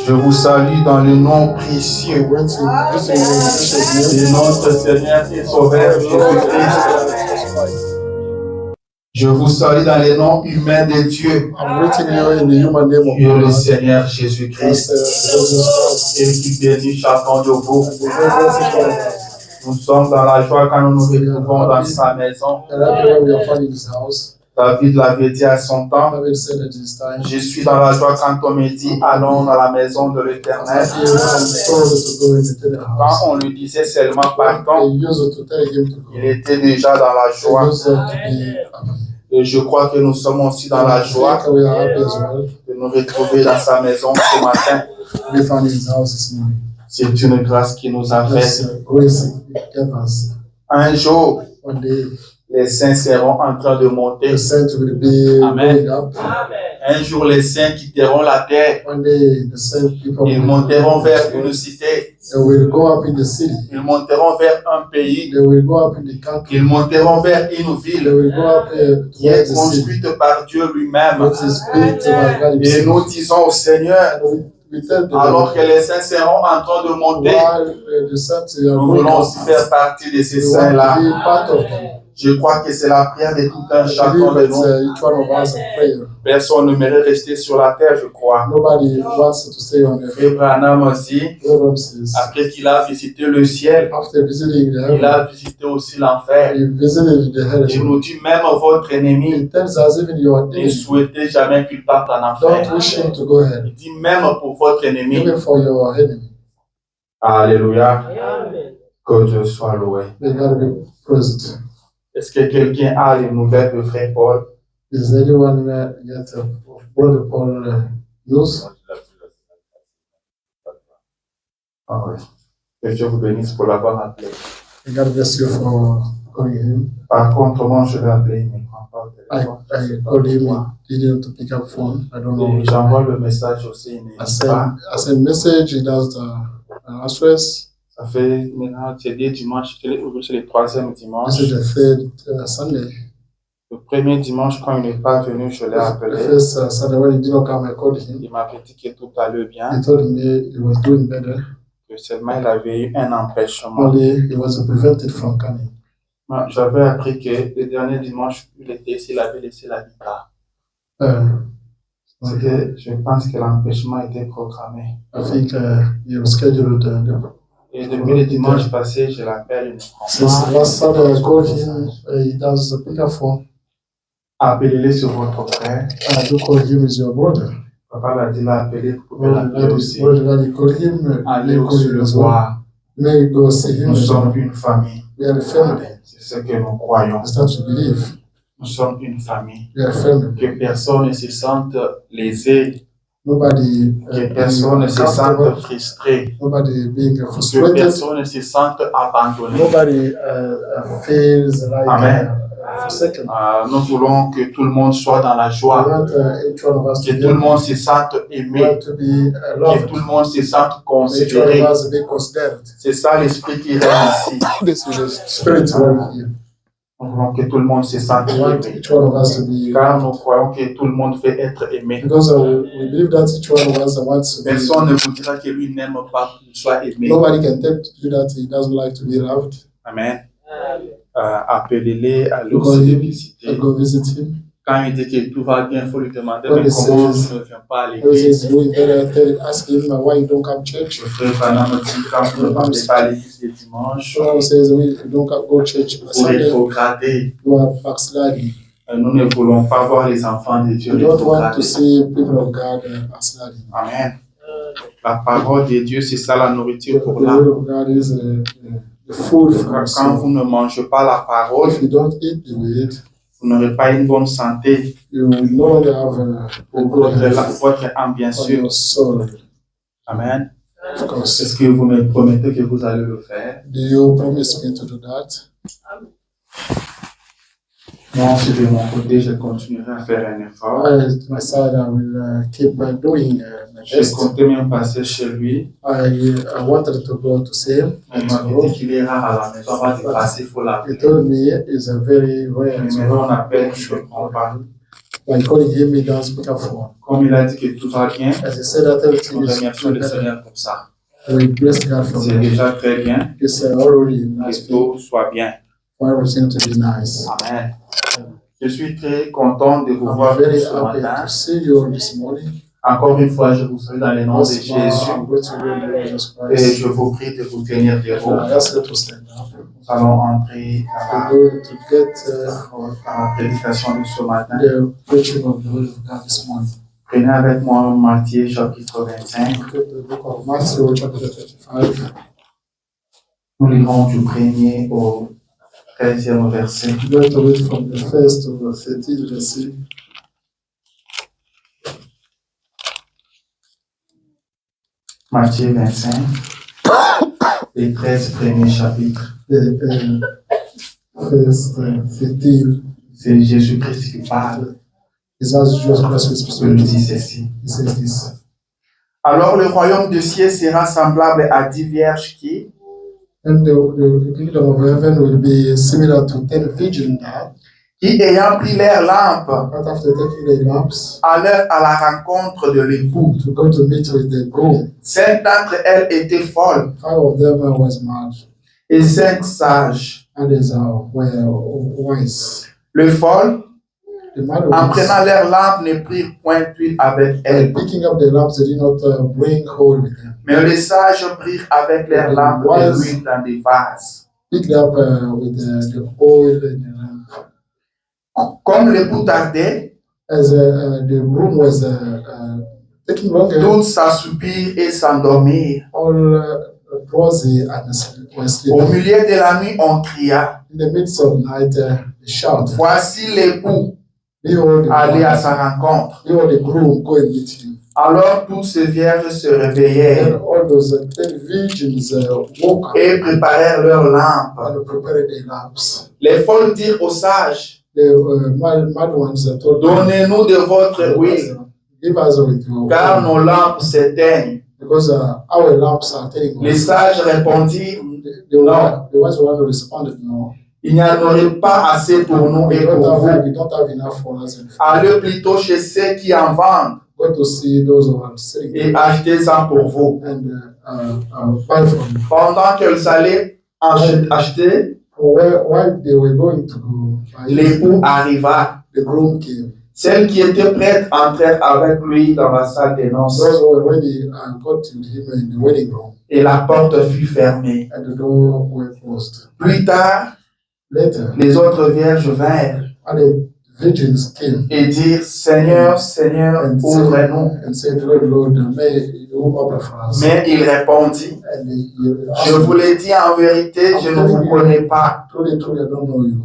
Je vous salue dans le nom précieux de notre Seigneur et Sauveur Jésus-Christ. Je vous salue dans le nom humain de Dieu. Dieu le Seigneur Jésus-Christ. Et qui bénit chacun de vous. Nous sommes dans la joie quand nous nous retrouvons dans sa maison. David l'avait dit à son temps. Je suis dans la joie quand on me dit allons dans la maison de l'Éternel. Quand on lui disait seulement partons, il était déjà dans la joie. Et je crois que nous sommes aussi dans la joie de nous retrouver dans sa maison ce matin. C'est une grâce qui nous a faite. Un jour, les saints seront en train de monter. Amen. Un jour, les saints quitteront la terre. Ils monteront vers une cité. Ils monteront vers un pays. Ils monteront vers une ville qui est construite par Dieu lui-même. Et nous disons au Seigneur, alors que les saints seront en train de monter, nous voulons aussi faire partie de ces saints-là. Je crois que c'est la prière de tout un chacun de nous. Personne ne mérite rester sur la terre, je crois. Et Branham dit, après qu'il a visité le ciel, il a visité aussi l'enfer. Il nous dit, même votre ennemi, ne souhaitez jamais qu'il parte en enfer. Il dit, même pour votre ennemi. Alléluia. Que Dieu soit loué. Est-ce que quelqu'un a les nouvelles de frère Paul? Is anyone yet Brother Paul news? Ah oui. Que Dieu vous bénisse pour l'avoir appelé. God bless you for calling him. Par contre, moi je l'ai appelé, il ne prend pas le téléphone. I called him, he didn't pick up phone. I don't know. J'envoie le message aussi, il I send message, he does the answers. Ça fait maintenant, c'est des dimanches, c'est le troisième dimanche. This is the third Sunday. Le premier dimanche, quand il n'est pas venu, je l'ai appelé. The first Sunday when he did not come, I called him. Il m'avait dit que tout allait bien. He told me he was doing better. Que seulement il avait eu un empêchement. Only he was prevented from coming. J'avais appris que le dernier dimanche, il avait laissé la guitare. C'est que je pense que l'empêchement était programmé. I think he was scheduled. Et depuis le dimanche passé, je l'appelle, il ne prend pas. Since last Sunday I called him, he does the pick up phone. Appelez-le sur votre frère. You call him as your brother. Papa l'a dit, l'appeler, vous pouvez l'appeler aussi. Allez aussi le voir. Go see him. Nous sommes une famille. We are a family. C'est ce que nous croyons. It's that you believe. Nous sommes une famille. We are a family. Que personne ne se sente lésé. Nobody. Que personne ne se sente frustré. Nobody being Que frustrated. personne ne se sente abandonné. Nobody feels like. Amen. Nous voulons que tout le monde soit dans la joie, que tout le monde se sente aimé, que tout le monde se sente considéré. C'est ça l'esprit qui règne ici. Nous voulons que tout le monde se sente aimé, car nous croyons que tout le monde veut être aimé. Personne ne vous dira que lui n'aime pas qu'il soit aimé. Amen. Appelez-les à le visiter. Quand il dit que tout va bien, il faut lui demander mais comment tu ne viens pas à l'église. Le frère Branham dit quand vous ne venez pas à l'église le dimanche, vous rétrogradez. Nous ne voulons pas voir les enfants de Dieu rétrograder. Amen. La parole de Dieu, c'est ça la nourriture pour l'âme. Quand vous ne mangez pas la parole, vous n'aurez pas une bonne santé pour votre âme, bien sûr. Amen. Est-ce que vous me promettez que vous allez le faire? Do you promise me to do that? Moi aussi, de mon côté, je continuerai à faire un effort. My side, I will keep doing my Je best. comptais même passer chez lui. I wanted to go to see him. Il m'avait dit qu'il est rare à la maison, avant de passer, il faut He l'appeler. told me it's a very rare. Mais maintenant, on appelle, je ne prends pas. by calling him in the speakerphone. Comme il a dit que tout va bien, As he said that everything nous is remercions le Seigneur pour ça. we bless God for C'est that. déjà très bien. It's already nice Que tout soit bien. for everything to be nice. Amen. Je suis très content de vous I'm voir very ce happy matin. to see you this morning. Encore une fois, je vous salue dans le nom de Once Jésus. more, I'm going to you in the Lord Jesus Et Christ. je vous prie de vous tenir debout. I ask you to stand up. Nous allons entrer We're going to get dans la prédication de ce matin. the preaching of the word of God this morning. Prenez avec moi Matthieu chapitre 25. Look at the book of Matthew, chapter 25. Nous lirons du 1er au 13e verset. I'm going to read from the first to the 13th verse. Matthieu 25, les 13 premiers chapitres. The first 13 C'est Jésus-Christ qui parle. is as Jesus Christ who speaks Je to le you. dis ceci. He says this. Alors le royaume de ciel sera semblable à 10 vierges qui, And the kingdom of heaven will be similar to 10 virgins ayant pris leurs lampes, that after taking their lamps allèrent à la rencontre de l'époux. to go to meet with the groom. 5 d'entre elles étaient folles 5 of them was mad, et 5 sages. others were wise. Les folles, The mad en ones, prenant leurs lampes, ne prirent point d'huile avec elles. picking up the lamps, they did not bring hold with them. Mais les sages prirent avec leurs lampes de l'huile dans des vases. Picked up with the oil in the lamp. Comme l'époux tardait, As the groom was taking longer, toutes s'assoupirent et s'endormirent. all drowsy and were Au sleeping. milieu de la nuit, on cria, In the midst of night, they shout, voici l'époux, behold, allez à sa rencontre. behold the groom, go and meet him. Alors toutes ces vierges se réveillèrent And all those 10 virgins woke up et préparèrent leurs lampes. and prepared their lamps. Les folles dirent aux sages, The mad ones told them, donnez-nous de votre huile, give us with your car oil, nos lampes s'éteignent. because our lamps are telling Les us. sages répondirent, The wise one responded, no. il n'y en aurait pas assez pour nous et pour vous. We don't have enough for us. Allez plutôt chez ceux qui en vendent Go to see those who are selling et achetez-en pour vous. and buy from them. Pendant qu'elles allaient acheter, While they were going to buy, l'époux arriva. the groom came. Celles qui étaient prêtes entrèrent avec lui dans la salle des noces Those who were ready got to him in the wedding room, et la porte fut fermée. and the door were closed. Plus tard, Later, les autres vierges vinrent and the virgins came et dirent, Seigneur, Seigneur, ouvre-nous. and said, Lord, may you open for us. Mais il répondit, And je vous l'ai dit en vérité, je ne vous connais pas. truly, I don't know you.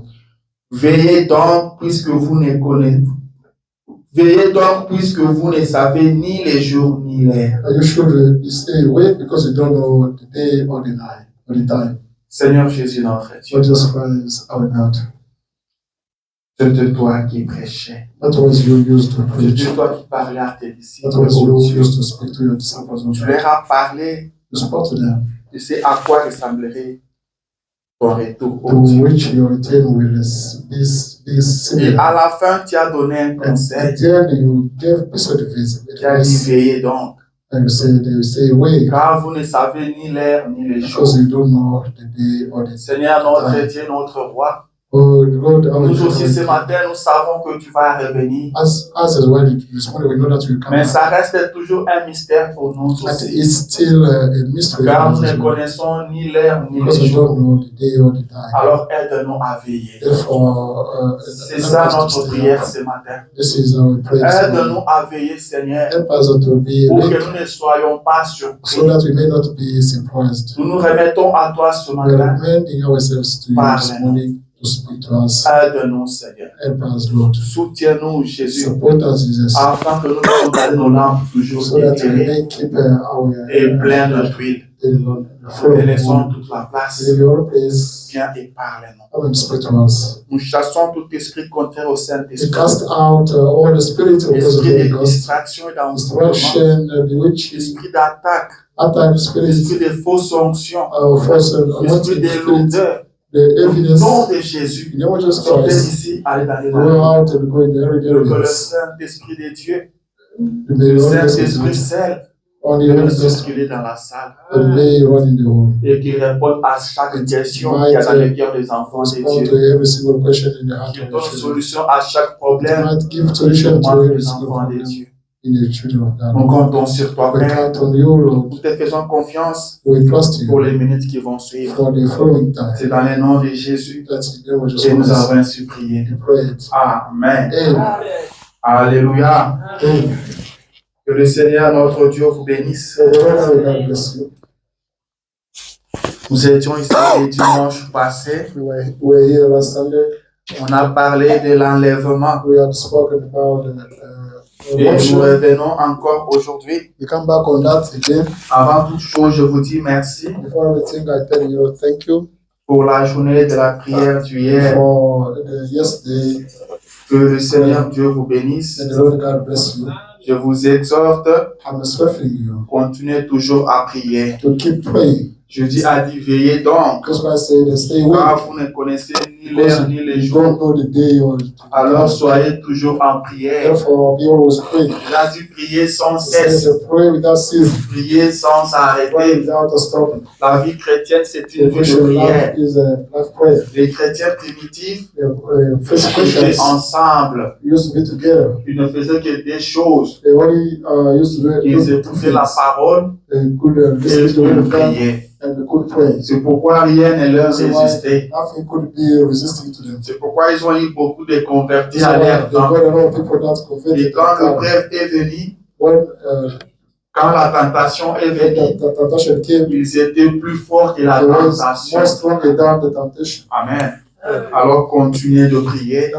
Veillez donc puisque vous ne connaissez. Veillez donc puisque vous ne savez ni les jours ni l'heure. You should stay awake because you don't know the day or the night or the time. Seigneur Jésus notre Dieu, Jesus Christ, our God. c'est de toi qui prêchais. That was you used to C'est preach. de toi qui parlais à tes disciples. That was Oh you Dieu. used to speak to your disciples. Tu leur as parlé You spoke to them. de ce à quoi ressemblerait ton retour. To Oh Dieu. which your return will be Et similar. à la fin, tu as donné un And conseil. at the end, you gave piece of advice. Tu as dit veillez donc, And you said, stay awake car vous ne savez ni l'heure ni les jours. because you don't know the day or the Seigneur notre Dieu, notre roi, Oh, Lord, our nous aussi ce God. matin, nous savons que tu vas revenir. As well, this morning we know that you come Mais back. ça reste toujours un mystère pour nous And aussi. it's still a mystery Car for nous us ne as well, connaissons ni l'heure ni because les we jours. don't know the day or the time. Alors aide-nous à veiller. Therefore, C'est ça notre prière ce matin. This is our prayer. Aide-nous à veiller, Seigneur, Help us to be pour que awake nous ne soyons pas surpris. so that we may not be surprised. Nous nous remettons à toi ce We are matin. reminding ourselves to you this morning to speak to us. Aide-nous, Seigneur. Help us, Lord. Soutiens-nous, Jésus, Support us, Jesus, afin que nous puissions garder nos lampes toujours so that we éclairées may keep our et pleines d'huile. Lord, Nous te laissons toute la place. in your place. Viens et parle-nous. Come and speak to us. Nous chassons tout esprit contraire au We Saint-Esprit. cast out all the spirits of the Esprit Holy de Ghost, distraction et d'envoûtement. distraction, bewitching, Esprit d'attaque. attack spirits, Esprit de fausse onction. false Esprit anointing de spirits, lourdeur. Au nom de Jésus, sortez ici, allez dans les lieux. Que le Saint-Esprit de Dieu, le Saint-Esprit seul, de circuler dans la salle et qui répond à chaque question qu'il y a dans le cœur des enfants de Dieu, qui donne solution à chaque problème des enfants de Dieu. Nous comptons sur toi, Père. Nous te faisons confiance pour les minutes qui vont suivre. C'est dans le nom de Jésus que nous avons ainsi prié. Amen. Alléluia. Que le Seigneur, notre Dieu, vous bénisse. Nous étions ici le dimanche passé. On a parlé de l'enlèvement. Et nous revenons encore aujourd'hui. Avant toute chose, je vous dis merci pour la journée de la prière d'hier. Que le Seigneur Dieu vous bénisse. Je vous exhorte, continuez toujours à prier. Je dis à dire, veillez donc, car vous ne connaissez ni l'heure ni le jour. Alors soyez toujours en prière. Il a dit, priez sans cesse. Priez sans arrêter. La vie chrétienne, c'est une vie de prière. Les chrétiens primitifs étaient ensemble. Ils ne faisaient que des choses. Ils écoutaient la parole et ils priaient. C'est pourquoi rien ne leur résistait. C'est pourquoi ils ont eu beaucoup de convertis à leur temps. Et quand le rêve est venu, quand la tentation est venue, ils étaient plus forts que la tentation. Amen. Alors continuez de prier.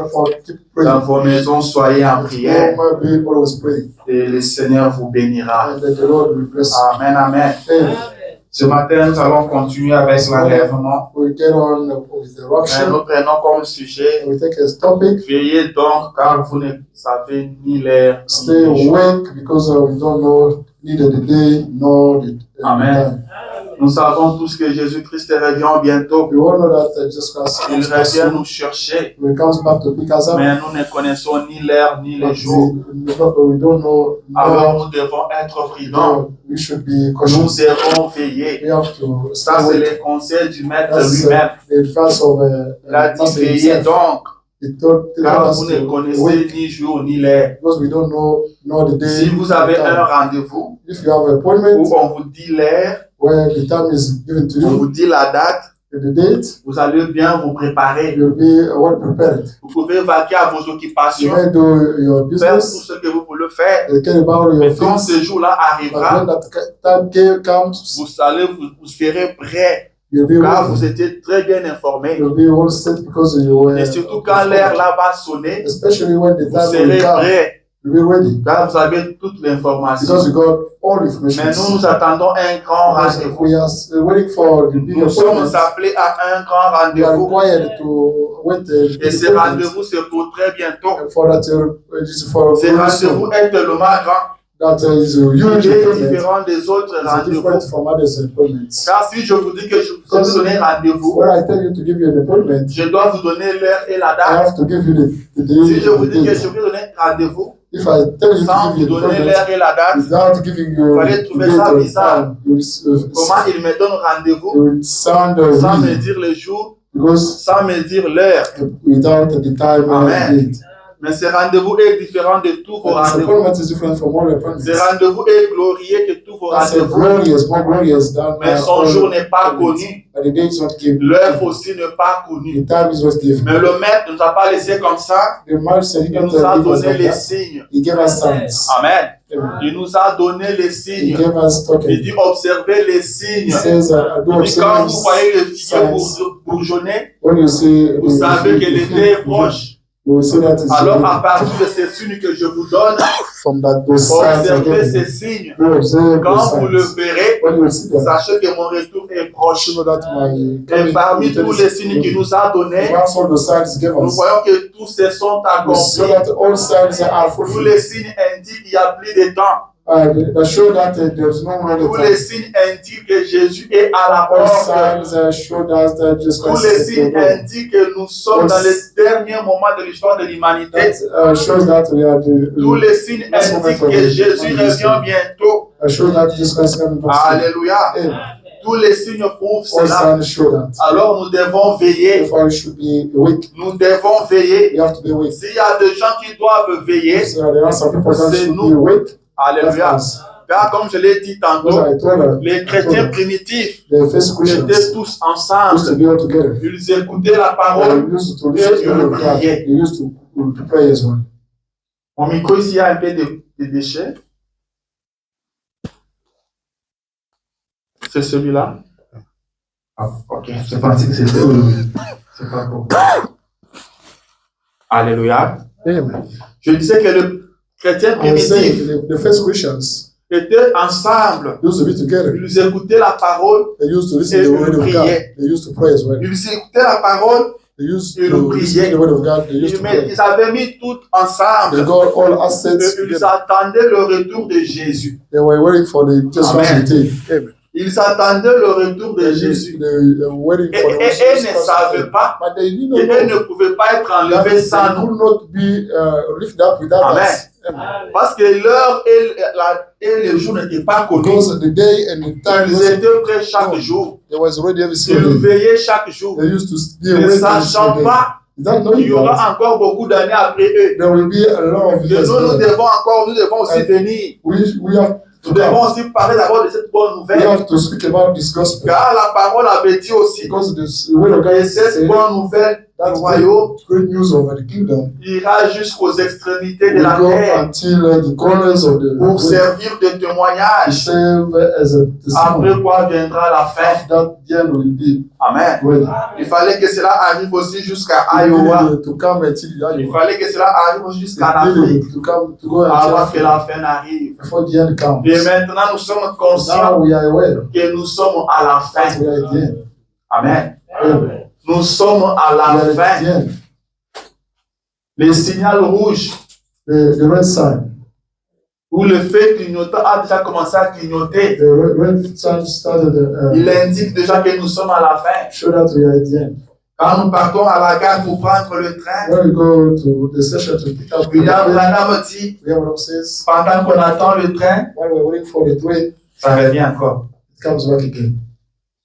Dans vos maisons, soyez en prière. Et le Seigneur vous bénira. Amen, amen. Ce matin, nous allons continuer avec l'enlèvement. Nous prenons comme sujet, veillez donc, car vous ne savez ni l'heure ni le jour. Amen. Nous savons tous que Jésus-Christ revient bientôt. Il revient nous chercher. Mais nous ne connaissons ni l'heure ni le jour. Alors nous devons être prudents. Nous devons veiller. Ça, c'est le conseil du Maître lui-même. Il a dit, veillez donc. Car vous ne connaissez ni jour ni l'heure. Si vous avez un rendez-vous, où on vous dit l'heure, on vous dit la date, vous allez bien vous préparer. Vous pouvez vaquer à vos occupations, faire tout ce que vous voulez faire. Mais quand ce jour-là arrivera, vous serez prêt. Car vous étiez très bien informés. Et surtout quand l'heure là va sonner, vous serez prêts. Car vous avez toute l'information. Mais nous attendons un grand rendez-vous. Nous sommes appelés à un grand rendez-vous. Et ce rendez-vous, c'est pour très bientôt. Ce rendez-vous est tellement grand. Il est différent des autres rendez-vous. Car si je vous dis que je vous ai donné rendez-vous, je dois vous donner l'heure et la date. Si je vous dis que je vous donner rendez-vous, sans vous donner l'heure et la date, vous allez trouver ça bizarre. Comment il me donne rendez-vous sans me dire le jour, sans me dire l'heure. Amen. Mais ce rendez-vous est différent de tous vos rendez-vous. Ce rendez-vous est glorieux que tous vos rendez-vous. Mais son jour n'est pas connu. L'heure aussi n'est pas connue. Mais le Maître ne nous a pas laissé comme ça. Il nous a donné les signes. Amen. Il nous a donné les signes. Il dit observez les signes. Il dit quand vous voyez les figues bourgeonner, vous savez que l'été est proche. Alors à partir de ces signes que je vous donne, observez ces signes. Quand vous le verrez, sachez que mon retour est proche. Et parmi tous les signes qu'il nous a donnés, nous voyons que tous ces sont accomplis. Tous les signes indiquent qu'il y a plus de temps. that show that there's no wrong. Tous les signes indiquent que Jésus est à la porte. Tous les signes indiquent que nous sommes dans les derniers moments de l'histoire de l'humanité. Tous les signes indiquent que Jésus revient bientôt. Alléluia. Tous les signes prouvent cela. Alors nous devons veiller. Nous devons veiller. S'il y a des gens qui doivent veiller, c'est nous. Alléluia. Car comme je l'ai dit tantôt, les chrétiens primitifs étaient tous ensemble. Ils écoutaient la parole et ils priaient. Mon micro ici, il y a un peu de déchets. C'est celui-là? Ah, ok. C'est parti que c'était aujourd'hui. C'est pas bon. Alléluia. Amen. Je disais que le chrétien primitif étaient ensemble. Ils écoutaient la parole et ils priaient. Ils écoutaient la parole et ils priaient. Ils avaient mis tout ensemble. Ils attendaient le retour de Jésus. Amen. Ils attendaient le retour de Jésus. Et ne savaient pas qu'ils ne pouvaient pas être enlevés sans nous. Amen. Parce que l'heure et le jour n'étaient pas connus. Ils étaient prêts chaque jour. Ils veillaient chaque jour. Ne sachant pas qu'il y aura encore beaucoup d'années après eux. Nous devons aussi venir. Nous devons aussi parler d'abord de cette bonne nouvelle. Car la parole avait dit aussi que cette bonne nouvelle du royaume ira jusqu'aux extrémités de la terre pour servir de témoignage. Après quoi viendra la fin. Amen. Il fallait que cela arrive aussi jusqu'à Iowa. Il fallait que cela arrive aussi jusqu'à l'Afrique avant que la fin arrive. Et maintenant nous sommes conscients que nous sommes à la fin. Amen. Nous sommes à la fin. Le signal rouge où le fait clignotant a déjà commencé à clignoter. Il indique déjà que nous sommes à la fin. Quand nous partons à la gare pour prendre le train, William Branham dit, pendant qu'on attend le train, ça revient encore.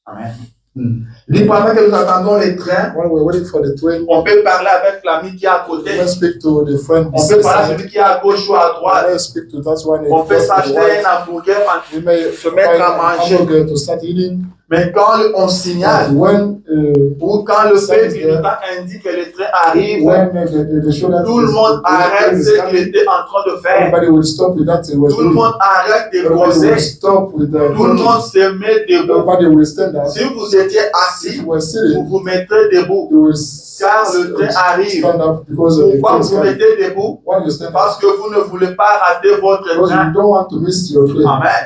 Amen. Pendant que nous attendons les trains, on peut parler avec l'ami qui est à côté. On peut parler avec celui qui est à gauche ou à droite. On peut s'acheter un hamburger, se mettre à manger. Mais quand on signale, ou quand le fait clignotant indique que le train arrive, tout le monde arrête ce qu'il était en train de faire. Tout le monde arrête de causer. Tout le monde se met debout. Si vous étiez assis, vous vous mettrez debout. Car le train arrive. Pourquoi vous vous mettez debout? Parce que vous ne voulez pas rater votre train. Amen.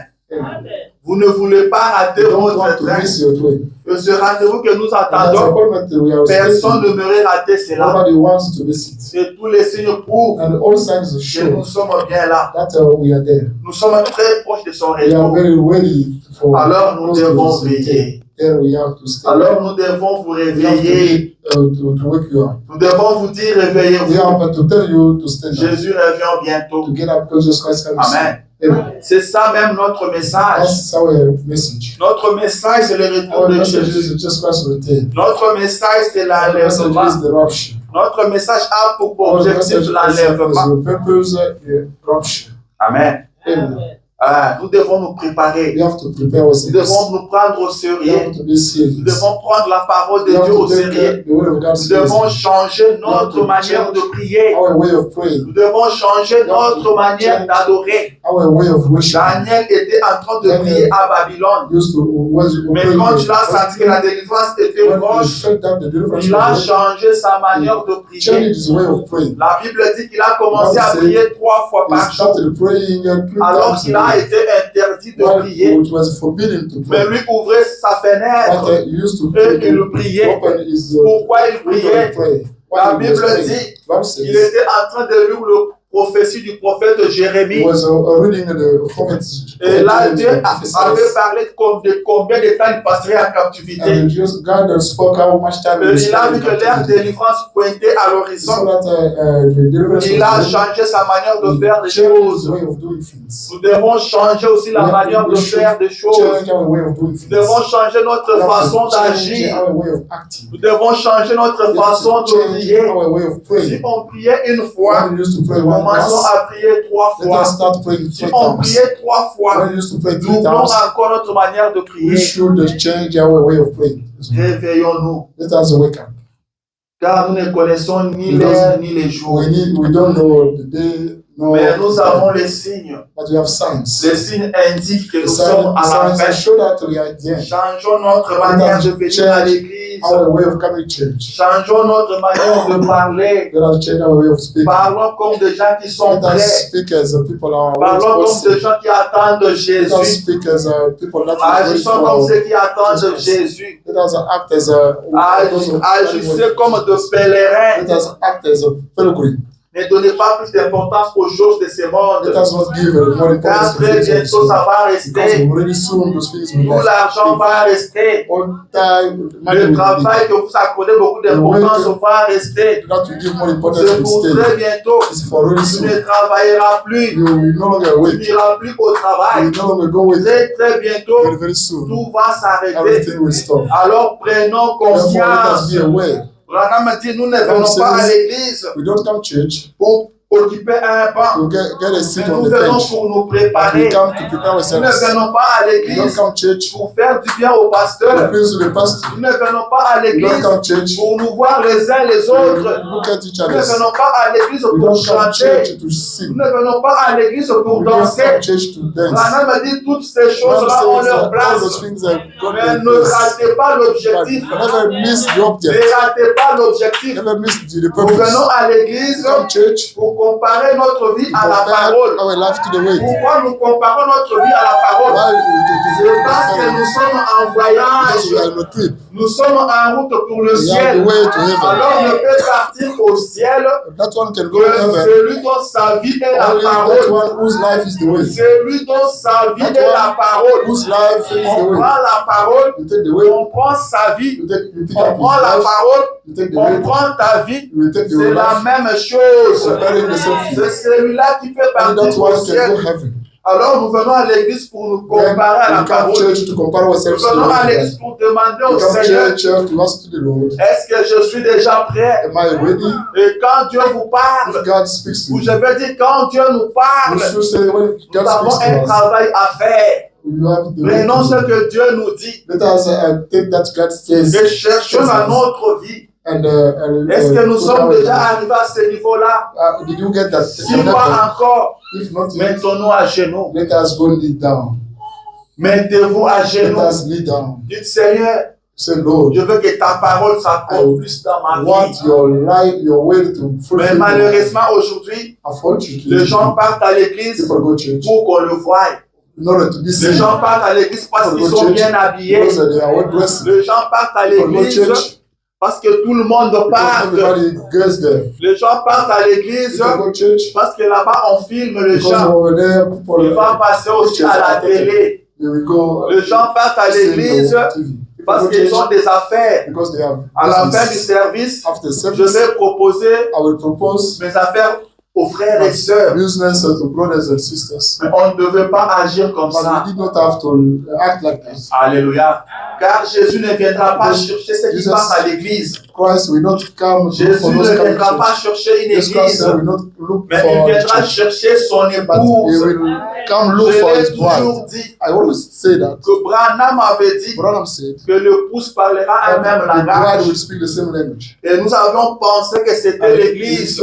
Vous ne voulez pas rater votre train. Ce rendez-vous que nous attendons, personne ne devrait rater cela. Et tous les signes prouvent que nous sommes bien là. Nous sommes très proches de son retour. Alors nous devons veiller. Alors nous devons vous réveiller. Nous devons vous dire réveillez-vous. Jésus revient bientôt. Amen. C'est ça même notre message. Notre message, c'est le retour de Jésus. Notre message, c'est l'enlèvement. Notre message a pour objectif l'enlèvement. Amen. Nous devons nous préparer. Nous devons nous prendre au sérieux. Nous devons prendre la parole de Dieu au sérieux. Nous devons changer notre manière de prier. Nous devons changer notre manière d'adorer. Daniel était en train de prier à Babylone. Mais quand il a senti que la délivrance était proche, il a changé sa manière de prier. La Bible dit qu'il a commencé à prier 3 fois par jour. Alors qu'il a été interdit de prier, mais lui ouvrait sa fenêtre et il priait. Pourquoi il priait? La Bible dit qu'il était en train de lire prophétie du prophète Jérémie. Reading the prophet. Et là, Dieu avait parlé de combien de temps il passerait en captivité. God spoke how much time il a vu que leur délivrance pointait à l'horizon. Il a changé sa manière de faire les choses. Nous devons changer aussi la manière de faire des choses. Nous devons changer notre façon d'agir. Nous devons changer notre façon de prier. Si on priait une fois, commençons à prier 3 fois. Si on priait 3 fois, doublons encore notre manière de prier. Réveillons-nous. Car nous ne connaissons ni l'heure ni les jours. Mais nous avons les signes. Les signes indiquent que nous sommes à la fin. Changeons notre manière de venir à l'église. Changeons notre manière de parler. Parlons comme des gens qui sont prêts. Parlons comme des gens qui attendent Jésus. Agissons comme ceux qui attendent Jésus. Agissez comme de pèlerins. Ne donnez pas plus d'importance aux choses de ce monde. Car très bientôt ça va rester. Tout l'argent va rester. Le travail que vous accordez beaucoup d'importance va rester. C'est pour très bientôt. Tu ne travailleras plus. Tu n'iras plus au travail. Très bientôt, tout va s'arrêter. Alors prenons conscience. Branham a dit, nous ne venons pas à l'église pour occuper un banc. Mais nous venons pour nous préparer. Nous ne venons pas à l'église pour faire du bien au pasteur. Nous ne venons pas à l'église pour nous voir les uns les autres. Nous ne venons pas à l'église pour chanter. Nous ne venons pas à l'église pour danser. Branham a dit, toutes ces choses-là ont leur place. Mais ne ratez pas l'objectif. Ne ratez pas l'objectif. Nous venons à l'église pour comparer notre vie à la parole. Pourquoi nous comparons notre vie à la parole? C'est parce que nous sommes en voyage. Nous sommes en route pour le ciel. Alors on ne peut partir au ciel que celui dont sa vie est la parole. Celui dont sa vie est la parole. On prend la parole, on prend sa vie, on prend la parole, on prend ta vie. C'est la même chose. C'est celui-là qui fait partie au ciel. Alors nous venons à l'église pour nous comparer à la parole. Nous venons à l'église pour demander au Seigneur, est-ce que je suis déjà prêt? Et quand Dieu vous parle, ou je veux dire quand Dieu nous parle, nous avons un travail à faire. Prenons ce que Dieu nous dit et cherchons dans notre vie. Est-ce que nous sommes déjà arrivés à ce niveau-là? Si pas encore, mettons-nous à genoux. Mettez-vous à genoux. Dites Seigneur, je veux que ta parole s'accomplisse dans ma vie. Mais malheureusement aujourd'hui, les gens partent à l'église pour qu'on le voie. Les gens partent à l'église parce qu'ils sont bien habillés. Les gens partent à l'église parce que tout le monde parle. Les gens partent à l'église parce que là-bas on filme les gens. Il va passer aussi à la télé. Les gens partent à l'église parce qu'ils ont des affaires. À la fin du service, je vais proposer mes affaires aux frères et sœurs. Mais on ne devait pas agir comme ça. Alléluia. Car Jésus ne viendra pas chercher ceux qui passent à l'église. Jésus ne viendra pas chercher une église, mais il viendra chercher son épouse. Je l'ai toujours dit que Branham avait dit que l'épouse parlera un même langage. Et nous avions pensé que c'était l'église.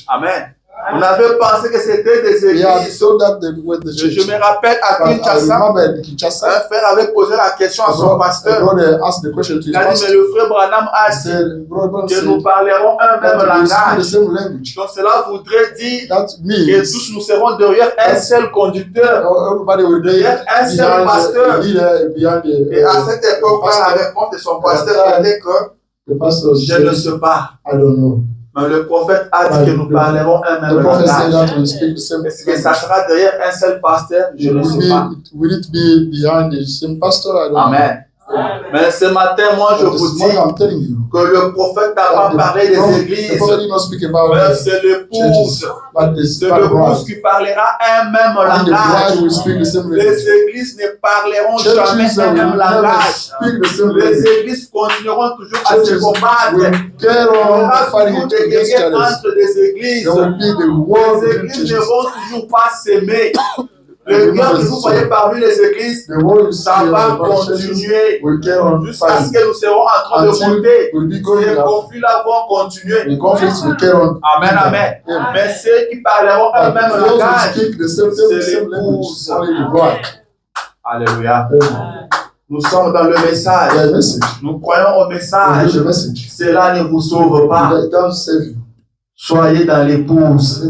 Amen. On avait pensé que c'était des églises. Je me rappelle à Kinshasa, un frère avait posé la question à son pasteur. Il a dit, mais le frère Branham a dit que nous parlerons un même langage. Donc cela voudrait dire que tous nous serons derrière un seul conducteur, derrière un seul pasteur. Et à cette époque, la réponse de son pasteur était que je ne sais pas. Mais le prophète a dit que nous parlerons un même langage. Est-ce que ça sera derrière un seul pasteur? Je ne sais pas. Will it be behind the same pastor? I don't know. Amen. Mais ce matin, moi, je vous dis que le prophèète n'a pas parlé des églises, mais c'est l'épouse. C'est l'épouse qui parlera un même langage. Les églises ne parleront jamais un même langage. Les églises continueront toujours à se combattre. Il y aura toujours des guerres entre les églises. Les églises ne vont toujours pas s'aimer. Le bien que vous voyez parmi les églises, ça va continuer jusqu'à ce que nous serons en train de monter. Ces conflits-là vont continuer. Amen, amen. Mais ceux qui parleront un même langage, c'est l'épouse. Alléluia. Nous sommes dans le message. Nous croyons au message. Cela ne vous sauve pas. Soyez dans l'épouse.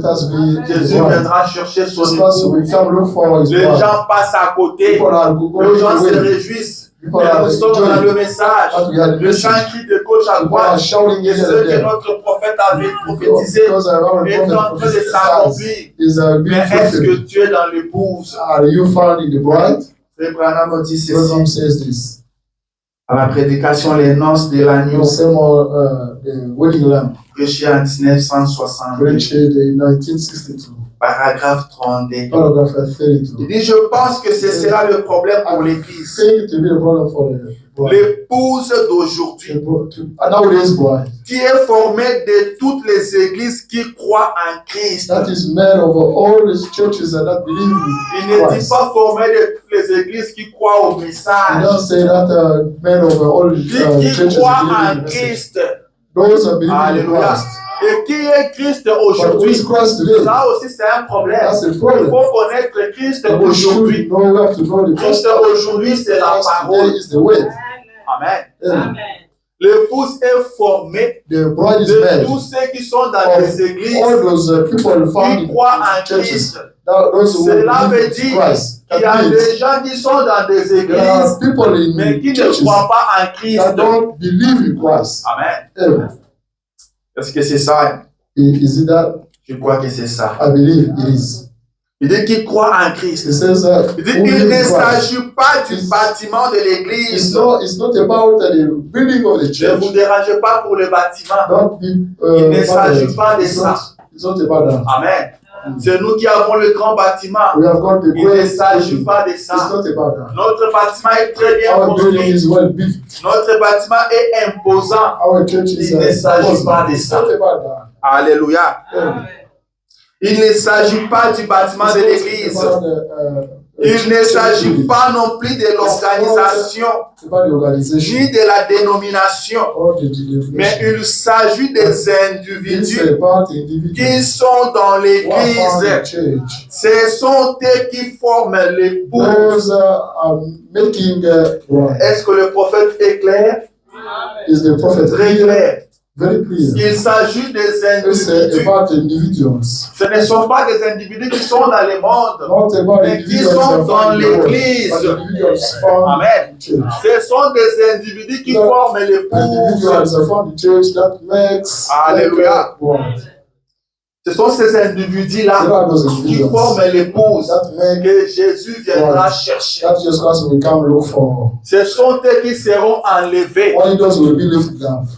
Jésus viendra chercher son épouse. Les gens passent à côté. Les gens se réjouissent. Mais nous sommes dans le message. Le chant qui de gauche à droite. Et ce que notre prophète avait prophétisé est en train de s'accomplir. Mais est-ce que tu es dans l'épouse? Frère Branham dit ceci. À la prédication Les Noces de l'Agneau, prêché en 1962, paragraphe 32. Il dit, je pense que ce sera le problème pour l'Église. L'épouse d'aujourd'hui, qui est formée de toutes les églises qui croient en Christ. Il ne dit pas formée de toutes les églises qui croient au message. Qui croient en Christ. Alléluia. Et qui est Christ aujourd'hui? Ça aussi c'est un problème. Il faut connaître Christ aujourd'hui. Christ aujourd'hui c'est la parole. Amen. L'épouse est formée de tous ceux qui sont dans les églises qui croient en Christ. Cela veut dire qu'il y a des gens qui sont dans des églises mais qui ne croient pas en Christ. Amen. Est-ce que c'est ça? Je crois que c'est ça. Il dit qu'il croit en Christ. Il dit qu'il ne s'agit pas du bâtiment de l'église. Ne vous dérangez pas pour le bâtiment. Il ne s'agit pas de ça. Amen. C'est nous qui avons le grand bâtiment. Il ne s'agit pas de ça. Notre bâtiment est très bien construit. Notre bâtiment est imposant. Il ne s'agit pas de ça. Alléluia. Il ne s'agit pas du bâtiment de l'église. Il ne s'agit pas non plus de l'organisation, ni de la dénomination, mais il s'agit des individus qui sont dans l'église. Ce sont eux qui forment l'épouse. Est-ce que le prophète est clair? Très clair. Il s'agit des individus. Ce ne sont pas des individus qui sont dans le monde, mais qui sont dans l'église. Amen. Ce sont des individus qui forment l'épouse. Alléluia. Ce sont ces individus-là qui forment l'épouse que Jésus viendra chercher. Ce sont eux qui seront enlevés.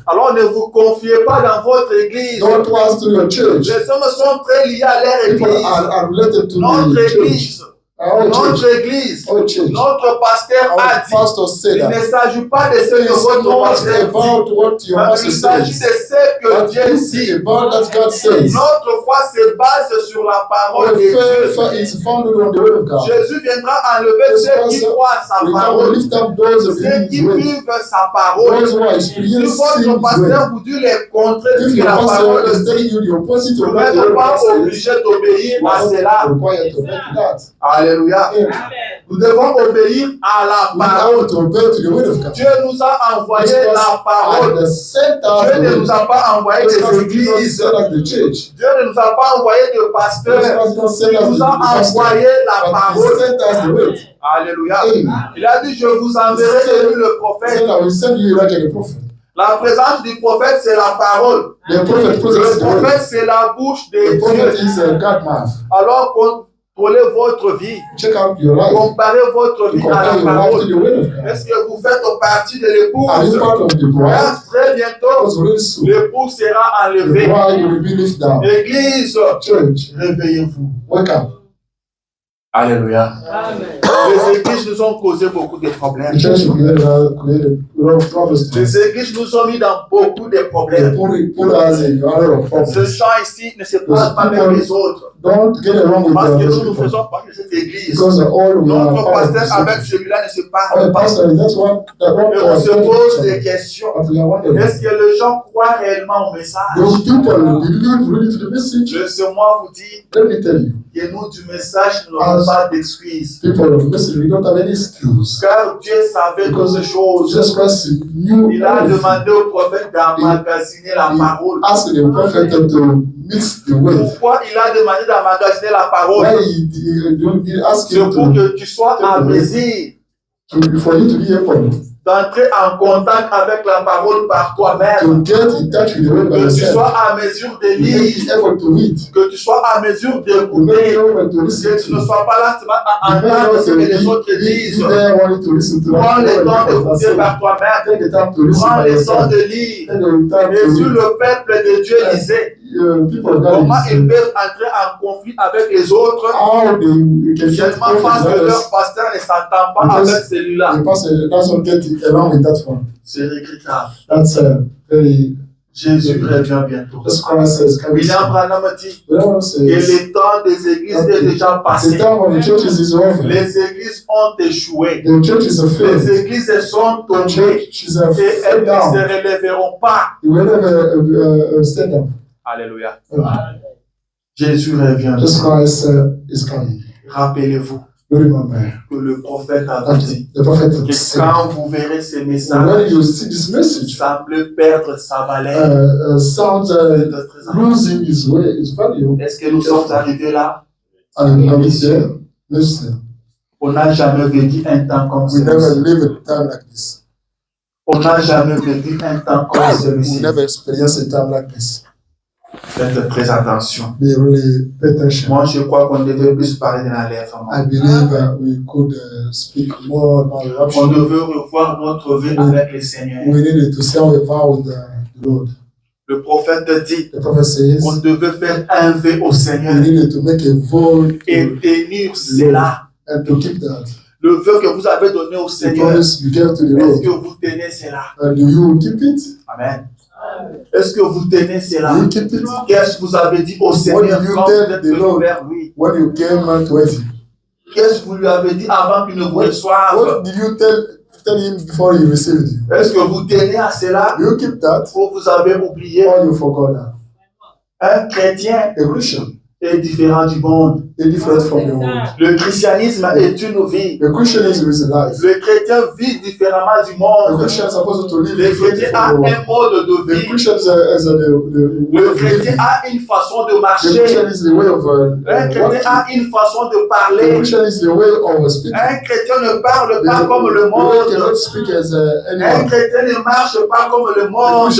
Alors ne vous confiez pas dans votre église. Les hommes sont très liés à leur église. Notre église, notre pasteur a dit, il ne s'agit pas de ce que votre pasteur dit, mais il s'agit de ce que Dieu dit. Notre foi se base sur la parole de Dieu. Jésus viendra enlever ceux qui croient à sa parole, ceux qui vivent sa parole. Si votre pasteur vous dit les contraires de la parole de Dieu, vous n'êtes pas obligé d'obéir à cela. Alléluia. Nous devons obéir à la parole. Dieu nous a envoyé la parole. Dieu ne nous a pas envoyé des églises. Dieu ne nous a pas envoyé de pasteurs. Il nous a envoyé la parole. Alléluia. Il a dit, je vous enverrai le prophète. La présence du prophète, c'est la parole. Le prophète, c'est la bouche de Dieu. Alors, contrôlez votre vie. Comparez votre vie à la parole. Est-ce que vous faites partie de l'épouse? Très bientôt, l'épouse sera enlevée. Église, réveillez-vous. Alléluia. Les églises nous ont causé beaucoup de problèmes. Les églises nous ont mis dans beaucoup de problèmes. Ce chant ici ne se passe pas avec les autres. Parce que nous faisons partie de cette église. Notre pasteur avec celui-là ne se parle pas. Et on se pose des questions. Est-ce que les gens croient réellement au message? Laissez-moi vous dire que nous du message nous n'avons pas d'excuses. Car Dieu savait toutes ces choses. Il a demandé au prophète d'emmagasiner la parole. Pourquoi il a demandé d'emmagasiner la parole? C'est pour que tu sois à mesure d'entrer en contact avec la parole par toi-même. Que tu sois à mesure de lire. Que tu sois à mesure d'écouter. Que tu ne sois pas là à entendre ce que les autres disent. Prends le temps d'écouter par toi-même. Prends le temps de lire. Et sur le peuple de Dieu lisait. Comment ils peuvent entrer en conflit avec les autres seulement parce que leur pasteur ne s'entend pas avec celui-là. C'est regrettable. Jésus revient bientôt. William Branham dit que le temps des églises est déjà passé. Les églises ont échoué. Les églises sont tombées et elles ne se relèveront pas. Alléluia. Jésus revient. Rappelez-vous que le prophète a dit que quand vous verrez ces messages, semble perdre sa valeur. Est-ce que nous sommes arrivés là? On n'a jamais vécu un temps comme celui-ci. On n'a jamais vécu un temps comme celui-ci. Faites très attention. Moi, je crois qu'on devait plus parler de l'enlèvement. On devait revoir notre vie avec le Seigneur. Le prophète dit qu'on devait faire un vœu au Seigneur et tenir cela. Le vœu que vous avez donné au Seigneur, est-ce que vous tenez cela? Amen. Est-ce que vous tenez cela? Qu'est-ce que vous avez dit au Seigneur quand vous êtes venu vers lui? Qu'est-ce que vous lui avez dit avant qu'il ne vous reçoive? Est-ce que vous tenez à cela? Ou vous avez oublié? Un chrétien est différent du monde. Le christianisme est une vie. Le chrétien vit différemment du monde. Le chrétien a un mode de vie. Le chrétien a une façon de marcher. Un chrétien a une façon de parler. Un chrétien ne parle pas comme le monde. Un chrétien ne marche pas comme le monde.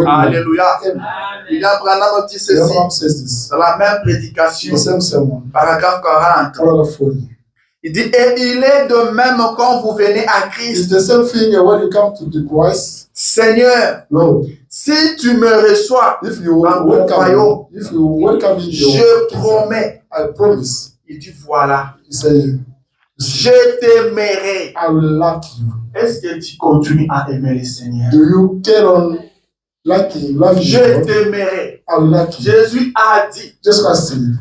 Alléluia. Il a Branham dit ceci dans la même prédication, paragraphe 40. Il dit, et il est de même quand vous venez à Christ. Seigneur, si tu me reçois dans ton royaume, je promets. Il dit, voilà, je t'aimerai. Est-ce que tu continues à aimer le Seigneur? Je t'aimerai. Jésus a dit,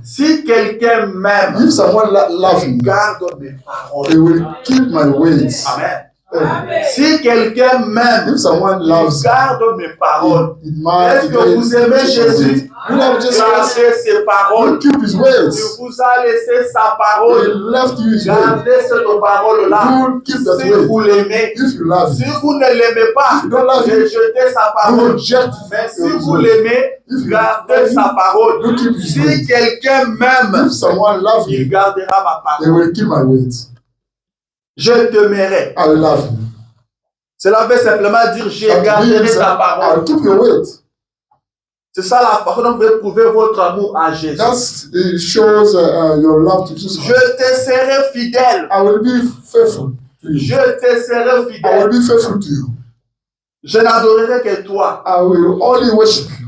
si quelqu'un m'aime, garde mes paroles. Amen. Si quelqu'un m'aime, garde mes paroles. Est-ce que vous aimez Jésus? Gardez ses paroles. Il vous a laissé sa parole. Gardez cette parole-là. Si vous l'aimez, si vous ne l'aimez pas, rejetez sa parole. Mais si vous l'aimez, gardez sa parole. Si quelqu'un m'aime, il gardera ma parole. Je t'aimerai. Cela veut simplement dire, j'ai gardé ta parole. I'll keep your word. C'est ça la façon dont vous pouvez prouver votre amour à Jésus. That shows your love to Jesus. Je te serai fidèle. I will be faithful to you. Je te serai I will fidèle. be faithful to you. Je n'adorerai que toi. I will only worship you.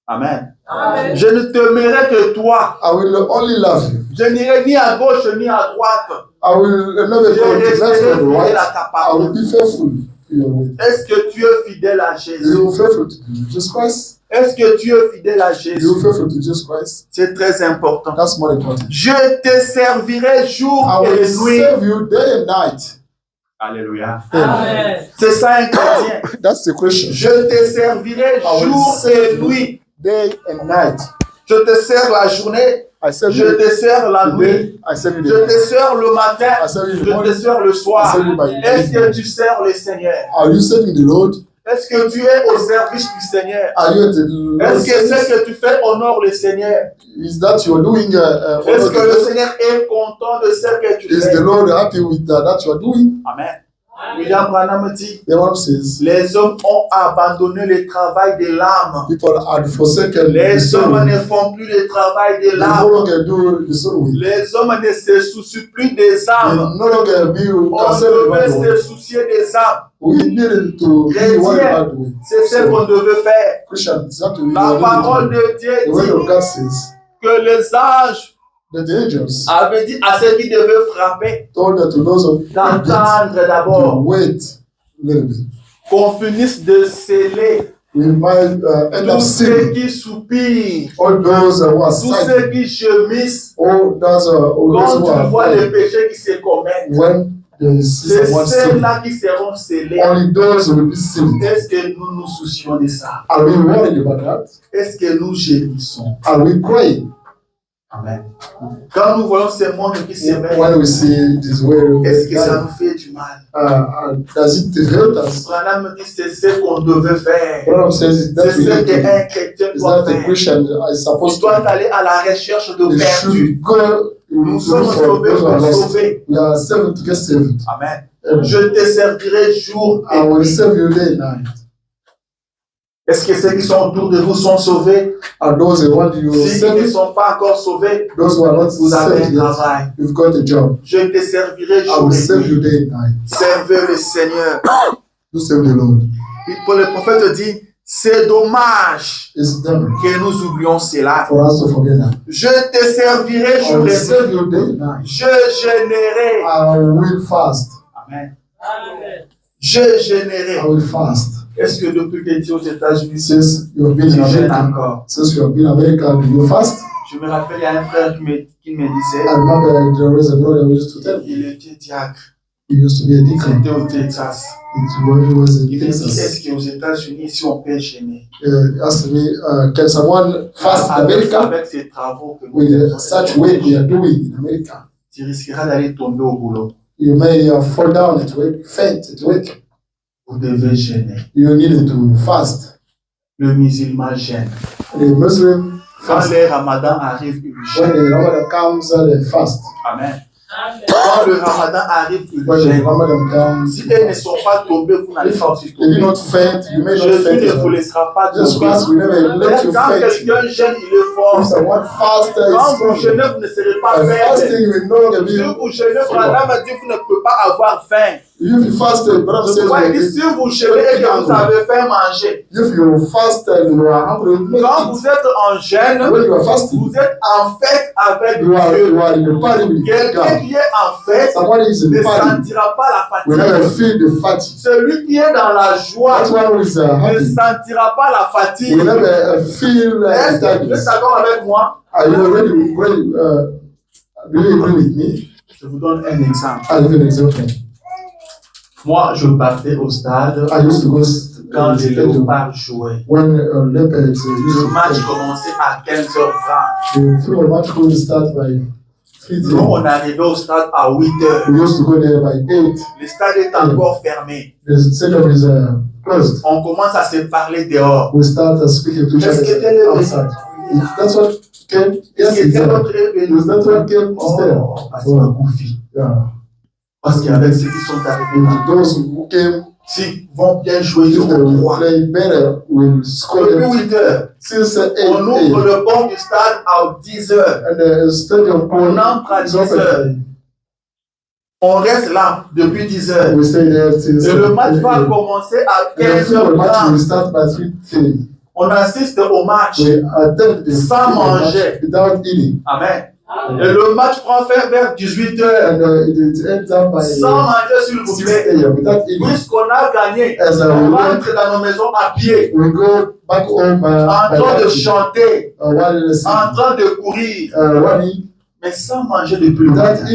Amen. Amen. Je ne t'aimerai que toi. I will only love you. Je n'irai ni à gauche ni à droite. I will never Je go to the left resterai or the right. fidèle à ta I will parole. be faithful to your word. Est-ce que tu es fidèle à Jésus? You are faithful to Jesus Christ. Est-ce que tu es fidèle à You Jésus? are faithful to Jesus Christ. C'est très important. That's more important. Je te servirai jour I et will nuit. serve you day and night. Alléluia. Amen. C'est ça un chrétien. That's the question. Je te servirai I will jour serve et you nuit. day and night. Je te sers la journée. I serve Je you te sers la the nuit. day. I serve you Je the te night. sers le matin. I serve you Je the morning. te sers le soir. I serve you by Est-ce que evening. tu sers le Seigneur? Are you serving the Lord? Est-ce que tu es au service du Seigneur? Are you at the Est-ce Lord's que ce service? que tu fais honore le Seigneur? Is that you are doing? Est-ce que le Seigneur est content de ce que tu Is fais? the Lord happy with that you are doing? Amen. William Branham dit, The one says, les hommes ont abandonné le travail de l'âme. people had forsaken the Les soul. hommes ne font plus le travail de They no l'âme. longer do the soul. Les hommes ne se soucient plus des They âmes. no longer be On concerned about the devait world. se soucier des âmes. We needed to be what about the way. C'est ce qu'on devait faire. Christians, it's not to be La parole de Dieu The word of dit God says que les anges that the angels avaient dit à ceux qui devaient frapper told that to those of d'attendre to d'abord wait a little bit. qu'on finisse de sceller We might end up tous ceux seeing qui soupirent, all those who are tous silent, ceux qui gémissent all those who quand tu are vois les afraid. péchés qui se commettent. When there is C'est someone sinning, ceux-là qui seront scellés. only those will be saved. Est-ce que nous nous soucions de ça? Are we worried about that? Est-ce que nous gémissons? Are we crying Amen. Quand nous voyons ce monde qui s'éveille, when we see this way? est-ce que ça nous fait du mal? Does it hurt us? Branham dit c'est ce qu'on devait faire. What I'm saying is C'est that we ce need to do. qu'un chrétien Is doit that a faire. Christian is On supposed doit to aller à la recherche de They perdus. should go Nous to sommes look for sauvés those who are pour lost. sauver. We are saved to get saved. Amen. Amen. Je te servirai jour et I will nuit. save you day and night. Est-ce que ceux qui sont autour de vous sont sauvés? And those around you Ceux qui ne saved, sont pas encore sauvés, those who are not vous avez saved un yet, travail. you've got a job. Je te servirai I jour will et save you nuit. day and night. Servez le Seigneur. You save the Lord. Et pour le prophète dit, c'est dommage It's done que nous oublions cela. for us to forget that. Je te servirai I jour will et save nuit. you day and night. Je gênerai. I will fast. Amen. Amen. Je I gênerai. will fast. Est-ce que depuis que tu es aux États-Unis, Since you have been tu in gênes America, encore? since you have been in America, do you fast? Je me rappelle, il y a un frère qui me I disait, remember there was a brother who used to tell me. il était diacre, He used to be a il deacon. était au Texas. He was in Il me dit, Texas. est-ce qu'aux États-Unis, ici, on peut gêner? He asked me, can someone fast in America Avec ces travaux que nous with faisons, such way we are doing in America? tu risqueras d'aller tomber au boulot. You may fall down at work, faint at work. Vous devez gêner. You need to fast. Le musulman gêne. The Muslim Quand fast. le ramadan arrive, il When gêne. the Ramadan comes, they fast. Amen. Amen. Quand le ramadan arrive, il When the gêne. Ramadan comes, Si elles ne sont pas tombées, vous n'allez pas aussi if you tomber. not faint, you may not Jésus faint. ne as vous well. laissera pas Jesus tomber. Christ will never let you Quand faint. quelqu'un gêne, il est fort. If someone fast Quand is vous strong. jeûnez, vous ne serez pas And faible. fasting will no longer Si be. vous jeûnez, Branham a dit vous ne pouvez pas avoir faim. If you fast, brother says, Pourquoi il dit si vous jeûnez et que vous avez faim, mangez. if you fast and you are hungry, make Quand it. vous êtes en jeûne, When you are fasting, vous êtes en fête avec you Dieu. are in the party with Quelqu'un God. qui est en fête Somebody is in ne the party sentira pas la will never fatigue. feel the fatigue. Celui qui est dans la joie That's why we ne happy. sentira pas la fatigue. We never feel Est-ce que vous êtes sadness. d'accord avec moi? Are you already do you agree with me? Je vous donne un exemple. I'll give you an example. Moi, je partais au stade I used to go quand les stadium léopards jouaient. when leopards used Le match to commençait à 15h30. the football match could start by 3 Nous, on arrivait au stade à 8h. We used to go there by 8. Le stade est encore fermé. The stadium is closed. On commence à se parler dehors. We start speaking to each Est-ce que other tel est outside. That's what came. Est-ce Yes, que it's tel there. autre est It venu? was that what came instead. Oh, parce que Goofy. Yeah. Parce qu'avec ceux qui sont arrivés là, Those who came S'ils vont bien jouer sur le droit. Depuis 8 heures, on ouvre le port du stade à 10 heures. On entre à 10 heures. On reste là depuis 10 heures. Et le match va commencer à 15h30. On assiste au match sans manger. Amen. Et le match prend fin vers 18 heures. Sans manger, s'il vous plaît. Puisqu'on a gagné, on rentre dans nos maisons à pied. En train de chanter. En train de courir. Mais sans manger depuis le matin.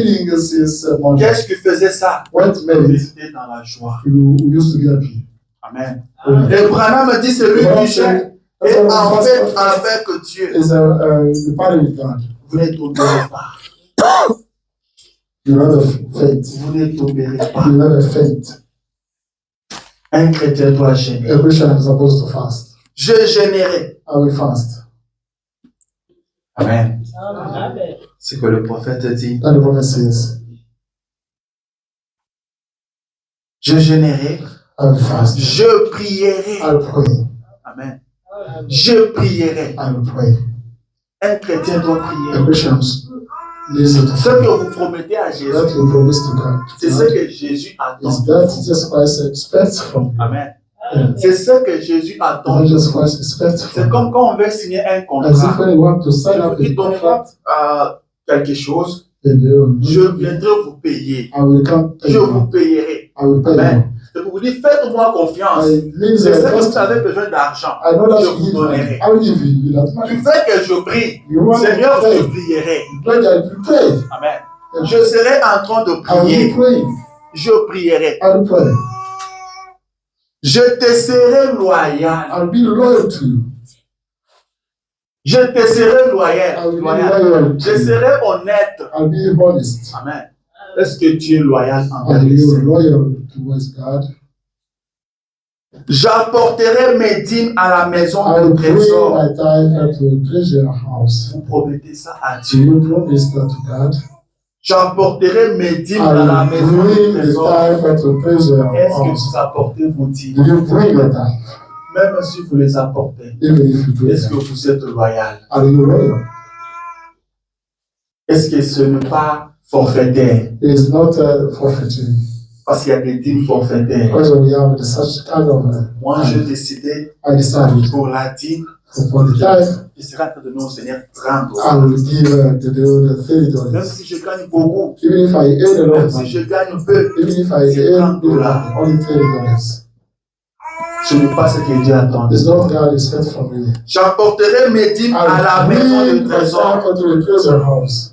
Qu'est-ce qui faisait ça? Il était dans la joie. Amen. Et Branham me dit, c'est lui qui chante. Et en fait, avec Dieu. Vous n'obéirez pas. Vous n'obéirez pas. Un chrétien doit gêner. Je gênerai. Amen. C'est ce que le prophète dit. Je gênerai. Je prierai. Amen. Je prierai. Un chrétien doit prier. Ce que vous promettez à Jésus, c'est ce que Jésus attend. Amen. C'est ce que Jésus attend. C'est comme quand on veut signer un contrat. Il donnera quelque chose. Je viendrai vous payer. Je vous payerai. Amen. Je vous dis, faites-moi confiance. C'est ce que vous avez besoin d'argent. Je vous donnerai. Tu fais que je prie. Seigneur, je prierai. Amen. Je serai en train de prier. Je prierai. Je te serai loyal. Je te serai loyal. Je serai honnête. Amen. Est-ce que tu es loyal envers le Seigneur? J'apporterai mes dîmes à la maison de trésor. Vous promettez ça à Dieu. J'apporterai mes dîmes à la maison de trésor. Est-ce que vous apportez vos dîmes? Même si vous les apportez, est-ce que vous êtes loyal? Est-ce que ce n'est pas forfaitaire? Parce qu'il y a des dîmes forfaitaires. Moi, j'ai décidé pour la dîme, je serai en train de donner au Seigneur 30 $. Même si je gagne beaucoup, même si je gagne peu, c'est 30 $. Ce n'est pas ce que Dieu attend. J'apporterai mes dîmes à la maison de trésor.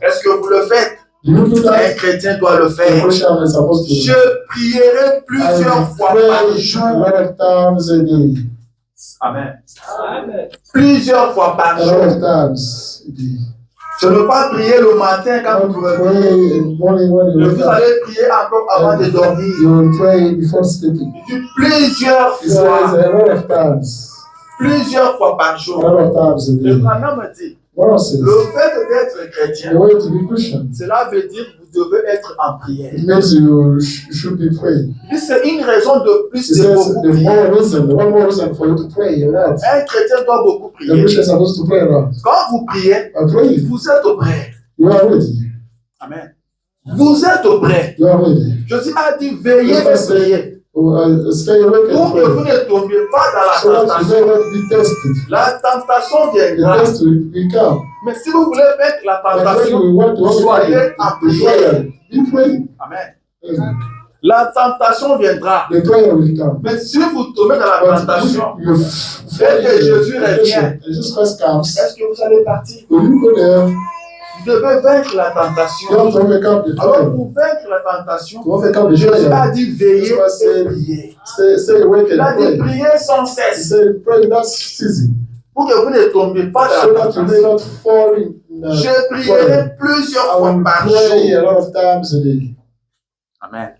Est-ce que vous le faites? Un chrétien doit le faire. Je prierai plusieurs fois par jour. Amen. Plusieurs fois par jour. Je ne veux pas prier le matin quand vous pouvez. Vous allez prier encore avant de dormir. Plusieurs fois par jour. Le Branham me dit, le fait d'être chrétien, cela veut dire que vous devez être en prière. C'est une raison de plus de beaucoup prier. Un chrétien doit beaucoup prier. Quand vous priez, vous êtes prêt. Amen. Vous êtes prêt. Jésus a dit, veillez et priez. Pour que vous ne tombiez pas dans la tentation. La tentation viendra. Mais si vous voulez vaincre la tentation, soyez en prière. Amen. La tentation viendra. Mais si vous tombez dans la tentation, et que Jésus revient, est-ce que vous allez partir? Vous devez vaincre la tentation. Alors, pour vaincre la tentation, Jésus a dit veiller et prier. Il a dit prier sans cesse. Pour que vous ne tombiez pas dans la tentation. Je prierai plusieurs fois par jour. Amen.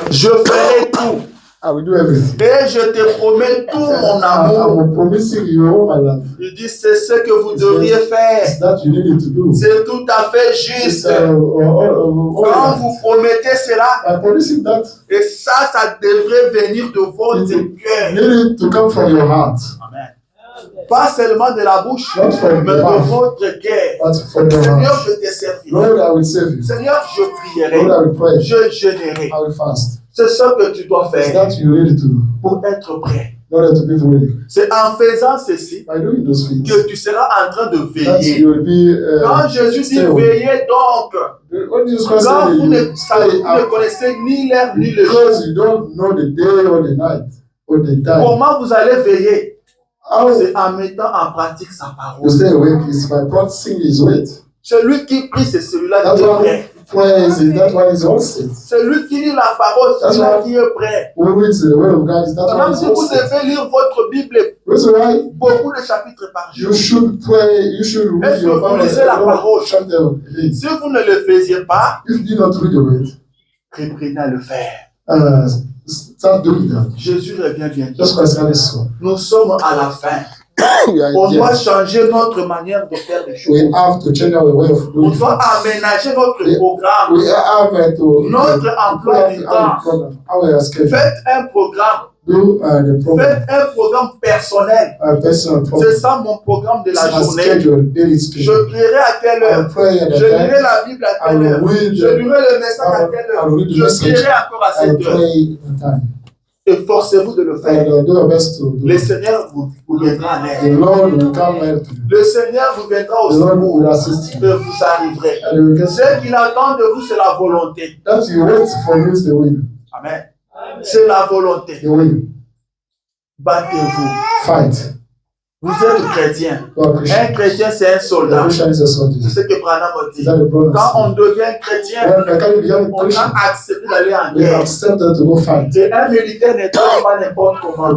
Je ferai tout I will do everything. Et je te promets tout mon amour. I'm promising you all my life. Il dit, c'est ce que vous devriez faire. It's that you need to do. C'est tout à fait juste. Quand vous promettez cela, I'm promising that. Et ça devrait venir de votre cœur. Need to come from your heart. Amen. Pas seulement de la bouche, mais de votre cœur. Seigneur, je te servirai. Lord, I will save you. Seigneur, je prierai. Lord, I will pray. Je jeûnerai. I will fast. C'est ce que tu dois faire that you need to do. Pour être prêt. C'est en faisant ceci que tu seras en train de veiller. Quand Jésus dit veillez donc, quand vous ne connaissez ni l'heure ni le jour, comment vous allez veiller? C'est en mettant en pratique sa parole. Celui qui prie, c'est celui-là qui est prêt. Celui qui lit la parole, c'est celui-là qui est prêt. Même si vous devez lire votre Bible, beaucoup de chapitres par jour. Est-ce que vous lisez la parole? Si vous ne le faisiez pas, reprenez à le faire. Jésus revient bientôt. Nous sommes à la fin. On doit changer notre manière de faire les choses. On doit aménager notre programme, notre emploi du temps. Faites un programme. Faites un programme personnel. C'est ça mon programme de la journée. Je prierai à telle heure. Je lirai la Bible à telle heure. Je lirai le message à telle heure. Je prierai encore à cette heure. Efforcez-vous de le faire. Le Seigneur vous viendra en aide. Le Seigneur vous viendra au secours et vous arriverez. Ce qu'il attend de vous, c'est la volonté. Amen. C'est la volonté. Battez-vous. Fight. Vous êtes chrétien. Un chrétien, c'est un soldat. C'est ce que Branham dit. Quand on devient chrétien, on a accepté d'aller en guerre. Et un militaire ne dort pas n'importe comment. Un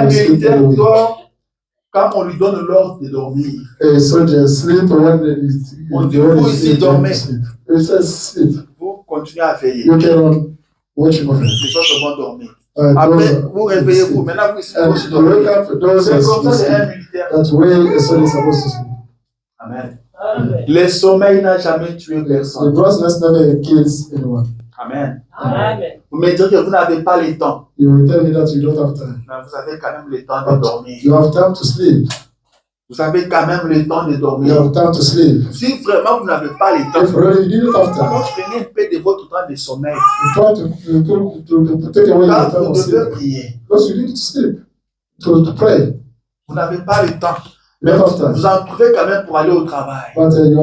militaire dort quand on lui donne l'ordre de dormir. On dit, vous ici dormez. Vous continuez à veiller. Les autres vont dormir. Après, vous réveillez-vous. Maintenant, vous ici, vous dormez. C'est comme ça, c'est un militaire. Amen. Le sommeil n'a jamais tué personne. Amen. Vous me direz que vous n'avez pas le temps. Mais vous avez quand même le temps de dormir. Vous avez quand même le temps de dormir. Si vraiment vous n'avez pas le temps, alors prenez un peu de votre temps de sommeil. Car vous devez prier. Vous n'avez pas le temps. Mais vous en trouvez quand même pour aller au travail. Vous en trouvez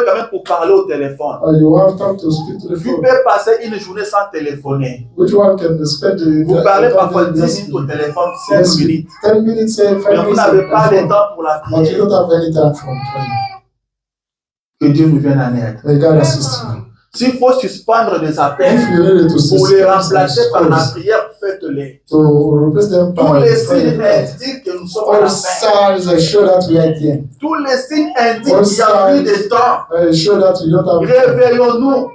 quand même pour parler au téléphone. Vous pouvez passer une journée sans téléphoner. Vous parlez parfois 10 minutes au téléphone, 5 minutes. Mais vous n'avez pas le temps pour la prière. Que Dieu nous vienne en aide. S'il faut suspendre des appels pour les remplacer par la prière, faites-les. Tous les signes indiquent que nous sommes à la fin. Tous les signes indiquent qu'il y a plus de temps. Réveillons-nous.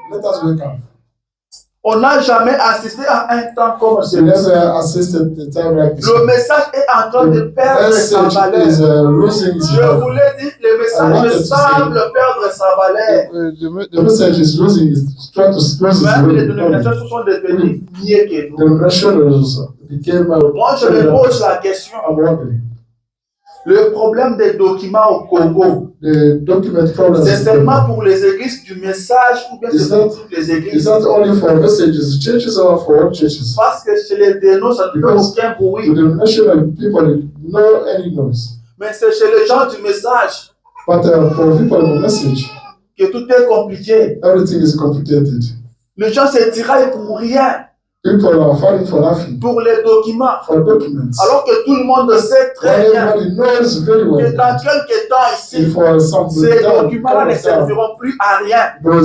On n'a jamais assisté à un temps comme celui-ci. Le message est en train de perdre sa valeur. Je vous l'ai dit, le message semble perdre sa valeur. Même les dénominations sont devenues mieux que nous. Moi, je me pose la question. Le problème des documents au Congo, c'est seulement pour les églises du message ou bien c'est pour toutes les églises? Parce que chez les dénos, ça ne fait aucun bruit. Mais c'est chez les gens du message que tout est compliqué. Les gens se tiraillent pour rien. Pour les documents. Alors que tout le monde sait très bien que dans quelques temps ici, ces documents-là ne serviront plus à rien. Quand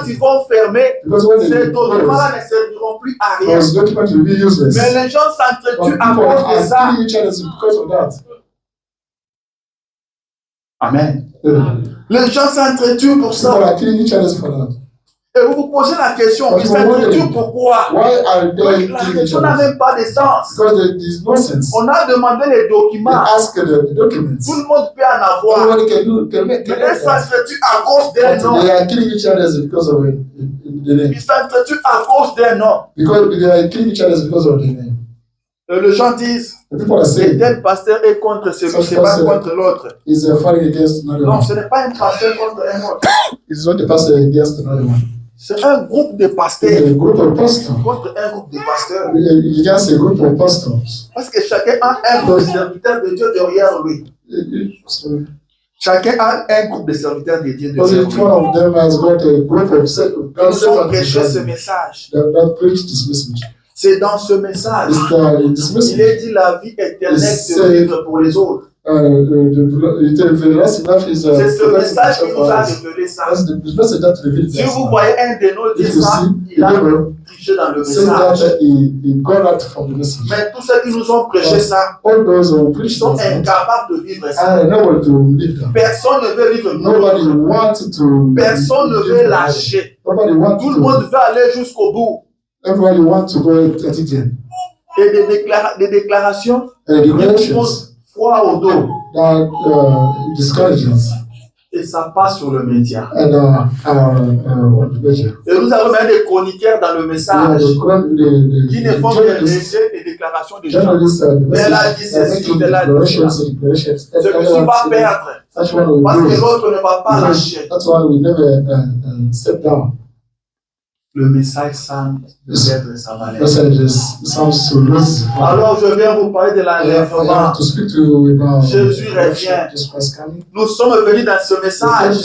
ils vont fermer, ces documents-là ne serviront plus à rien. Mais les gens s'entretuent à cause de ça. Amen. Les gens s'entretuent pour ça. Et vous vous posez la question, ils s'introduisent pourquoi? La question n'a même pas de sens. On a demandé les documents. Tout le monde peut en avoir. Mais ils s'entretuent à cause d'un nom. Ils s'entretuent à cause d'un nom. Et les gens disent, tel pasteur est contre celui, c'est pas contre l'autre. Non, ce n'est pas un pasteur contre un autre. C'est un groupe de pasteurs contre un groupe de pasteurs. Parce que chacun a un groupe de serviteurs de Dieu derrière lui. Chacun a un groupe de serviteurs de Dieu derrière lui. Ils ont prêché ce message. C'est dans ce message. Il est dit la vie éternelle de vivre pour les autres. C'est ce message qui nous a révélé ça. Si vous voyez un de nos dire ça, il a triché dans le message. Mais tous ceux qui nous ont prêché ça, ils sont incapables de vivre ça. Personne ne veut vivre. Personne ne veut lâcher. Tout le monde veut aller jusqu'au bout. Everybody wants to go at it again. Et des déclarations qui font froid au dos. That discourages. Et ça passe sur le média. Et nous avons même des chroniqueurs dans le message qui ne font que laisser des déclarations de gens. Mais elle a dit ceci, elle a dit cela. Ce que tu vas perdre. Parce que l'autre ne va pas lâcher. That's why we never step down. Le message semble perdre sa valeur. Alors je viens vous parler de l'enlèvement. Jésus revient. Nous sommes venus dans ce message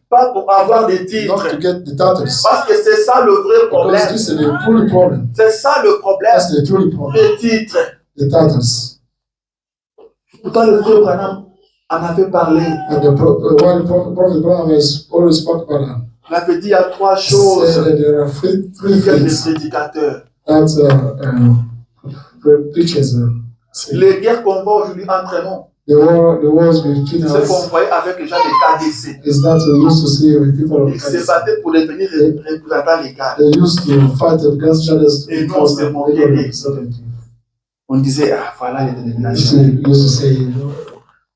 pas pour avoir des titres. Parce que c'est ça le vrai problème. C'est ça le problème. Les titres. Pourtant le frère Branham en avait parlé. Il avait dit il y a trois choses qui viennent des prédicateurs. Les guerres qu'on voit aujourd'hui entre nous, c'est qu'on voyait avec les gens des KDC. Ils se battaient pour devenir représentants légaux. Et nous, on se moquait. On disait, ah voilà les dénominations.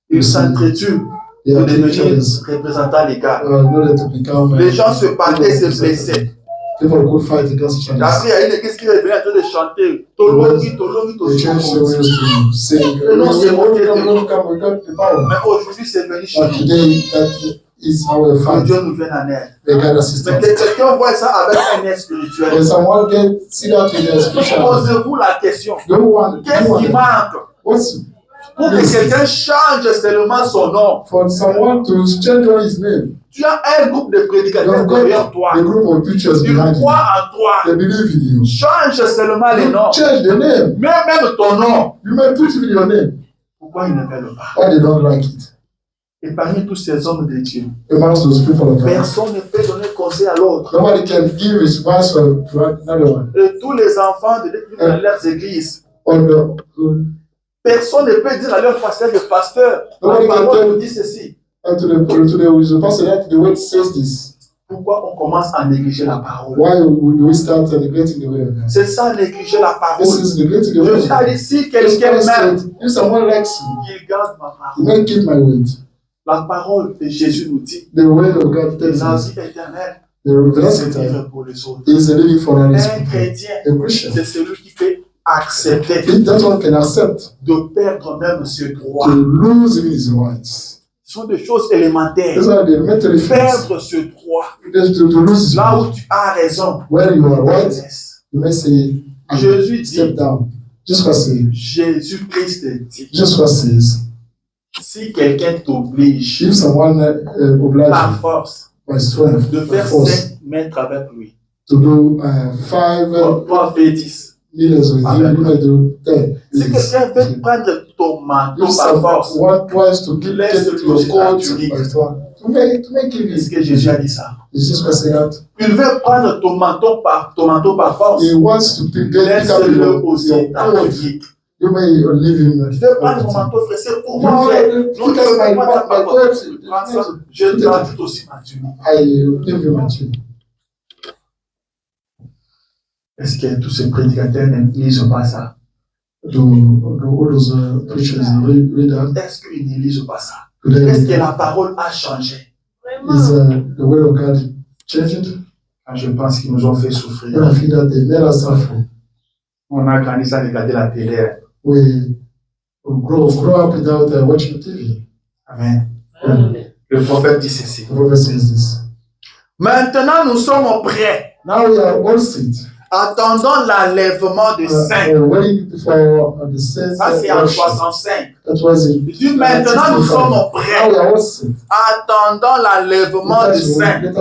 Ils s'entretuent pour devenir représentants légaux. Les gens se battaient, se blessaient. Après, il y a une église qui est venue en train de chanter. Tologi, Tologi, Tologi. Et nous, on s'est moqué de nous. Mais aujourd'hui, c'est venu chez nous. Que Dieu nous vienne en aide. Mais que quelqu'un voit ça avec un aide spirituel. Posez-vous la question. Qu'est-ce qui manque? Pour que quelqu'un change seulement son nom. For someone to change his name. Tu as un groupe de prédicateurs derrière toi. A group of preachers ils croient en toi. They believe in you. Change seulement les noms. Change the name. Même ton nom. You may put it in your name. Pourquoi ils ne veulent pas? Why they don't like it? Et parmi tous ces hommes de Dieu, personne ne peut donner conseil à l'autre. Nobody can give advice to another one. Et tous les enfants de leurs églises. Personne ne peut dire à leur pasteur de pasteur. La parole nous dit ceci. Pourquoi on commence à négliger la parole? Why do we start neglecting the word? C'est ça, négliger la parole. Jésus a dit, si quelqu'un m'aime, if someone likes me, il garde ma parole. He may keep my word. La parole de Jésus nous dit, the word of God tells la vie éternelle, c'est vivre pour les autres. Is living for un chrétien, c'est celui qui peut accepter de perdre même ses droits. To lose his rights. Ce sont des choses élémentaires. Perdre ce droit. Là où tu as raison. Where you are right, you may say, Jésus dit, Jésus-Christ dit, si quelqu'un t'oblige par force de faire 5 mètres avec lui, toi fais 10. Si quelqu'un veut prendre ton manteau par force, laisse-le Est-ce que Jésus a dit ça? Il veut prendre ton manteau par force. Laisse-le aux États-Unis. Tu veux prendre mon manteau, frère, c'est pour moi, frère. Non, tu ne veux pas prendre par force. Je t'ajoute aussi ma tunique. Est-ce que tous ces prédicateurs ne lisent pas ça? Do all those preachers read that? Est-ce qu'ils ne lisent pas ça? Est-ce que la parole a changé? Is the word of God changed? Je pense qu'ils nous ont fait souffrir. I feel that they made us suffer. On a grandi à regarder la télé. We grow up without watching TV. Amen. Le prophète dit ceci. The prophet says this. Maintenant, nous sommes prêts. Now we are all set. Attendons l'enlèvement des saints. Waiting for the saints. Ça, c'est en 65. That was it. Il dit maintenant, nous sommes prêts. Now we are all set. Attendons l'enlèvement des saints. Les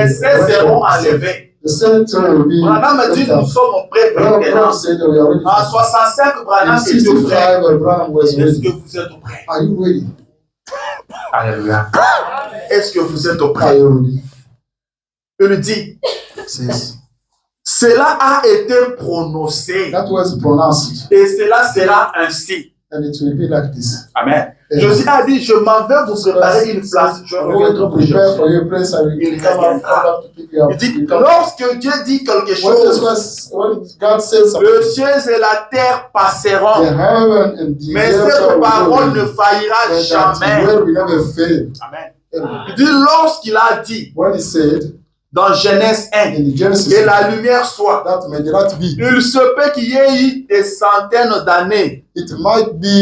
saints seront enlevés. The saints will be. Branham me dit nous sommes prêts maintenant. En 65, Branham était prêt. Est-ce que vous êtes prêts? Are you ready? Alléluia. Est-ce que vous êtes prêts? Are you ready? Il lui dit, cela a été prononcé. That was pronounced. Et cela sera ainsi. And it will be like this. Amen. Jésus a dit, je m'en vais vous préparer une place. Je reviendrai pour il dit, lorsque Dieu dit quelque chose, le ciel et la terre passeront, mais cette parole ne faillira jamais. Amen. Il dit, lorsqu'il a dit, dans Genèse 1, que la lumière soit, il se peut qu'il y ait eu des centaines d'années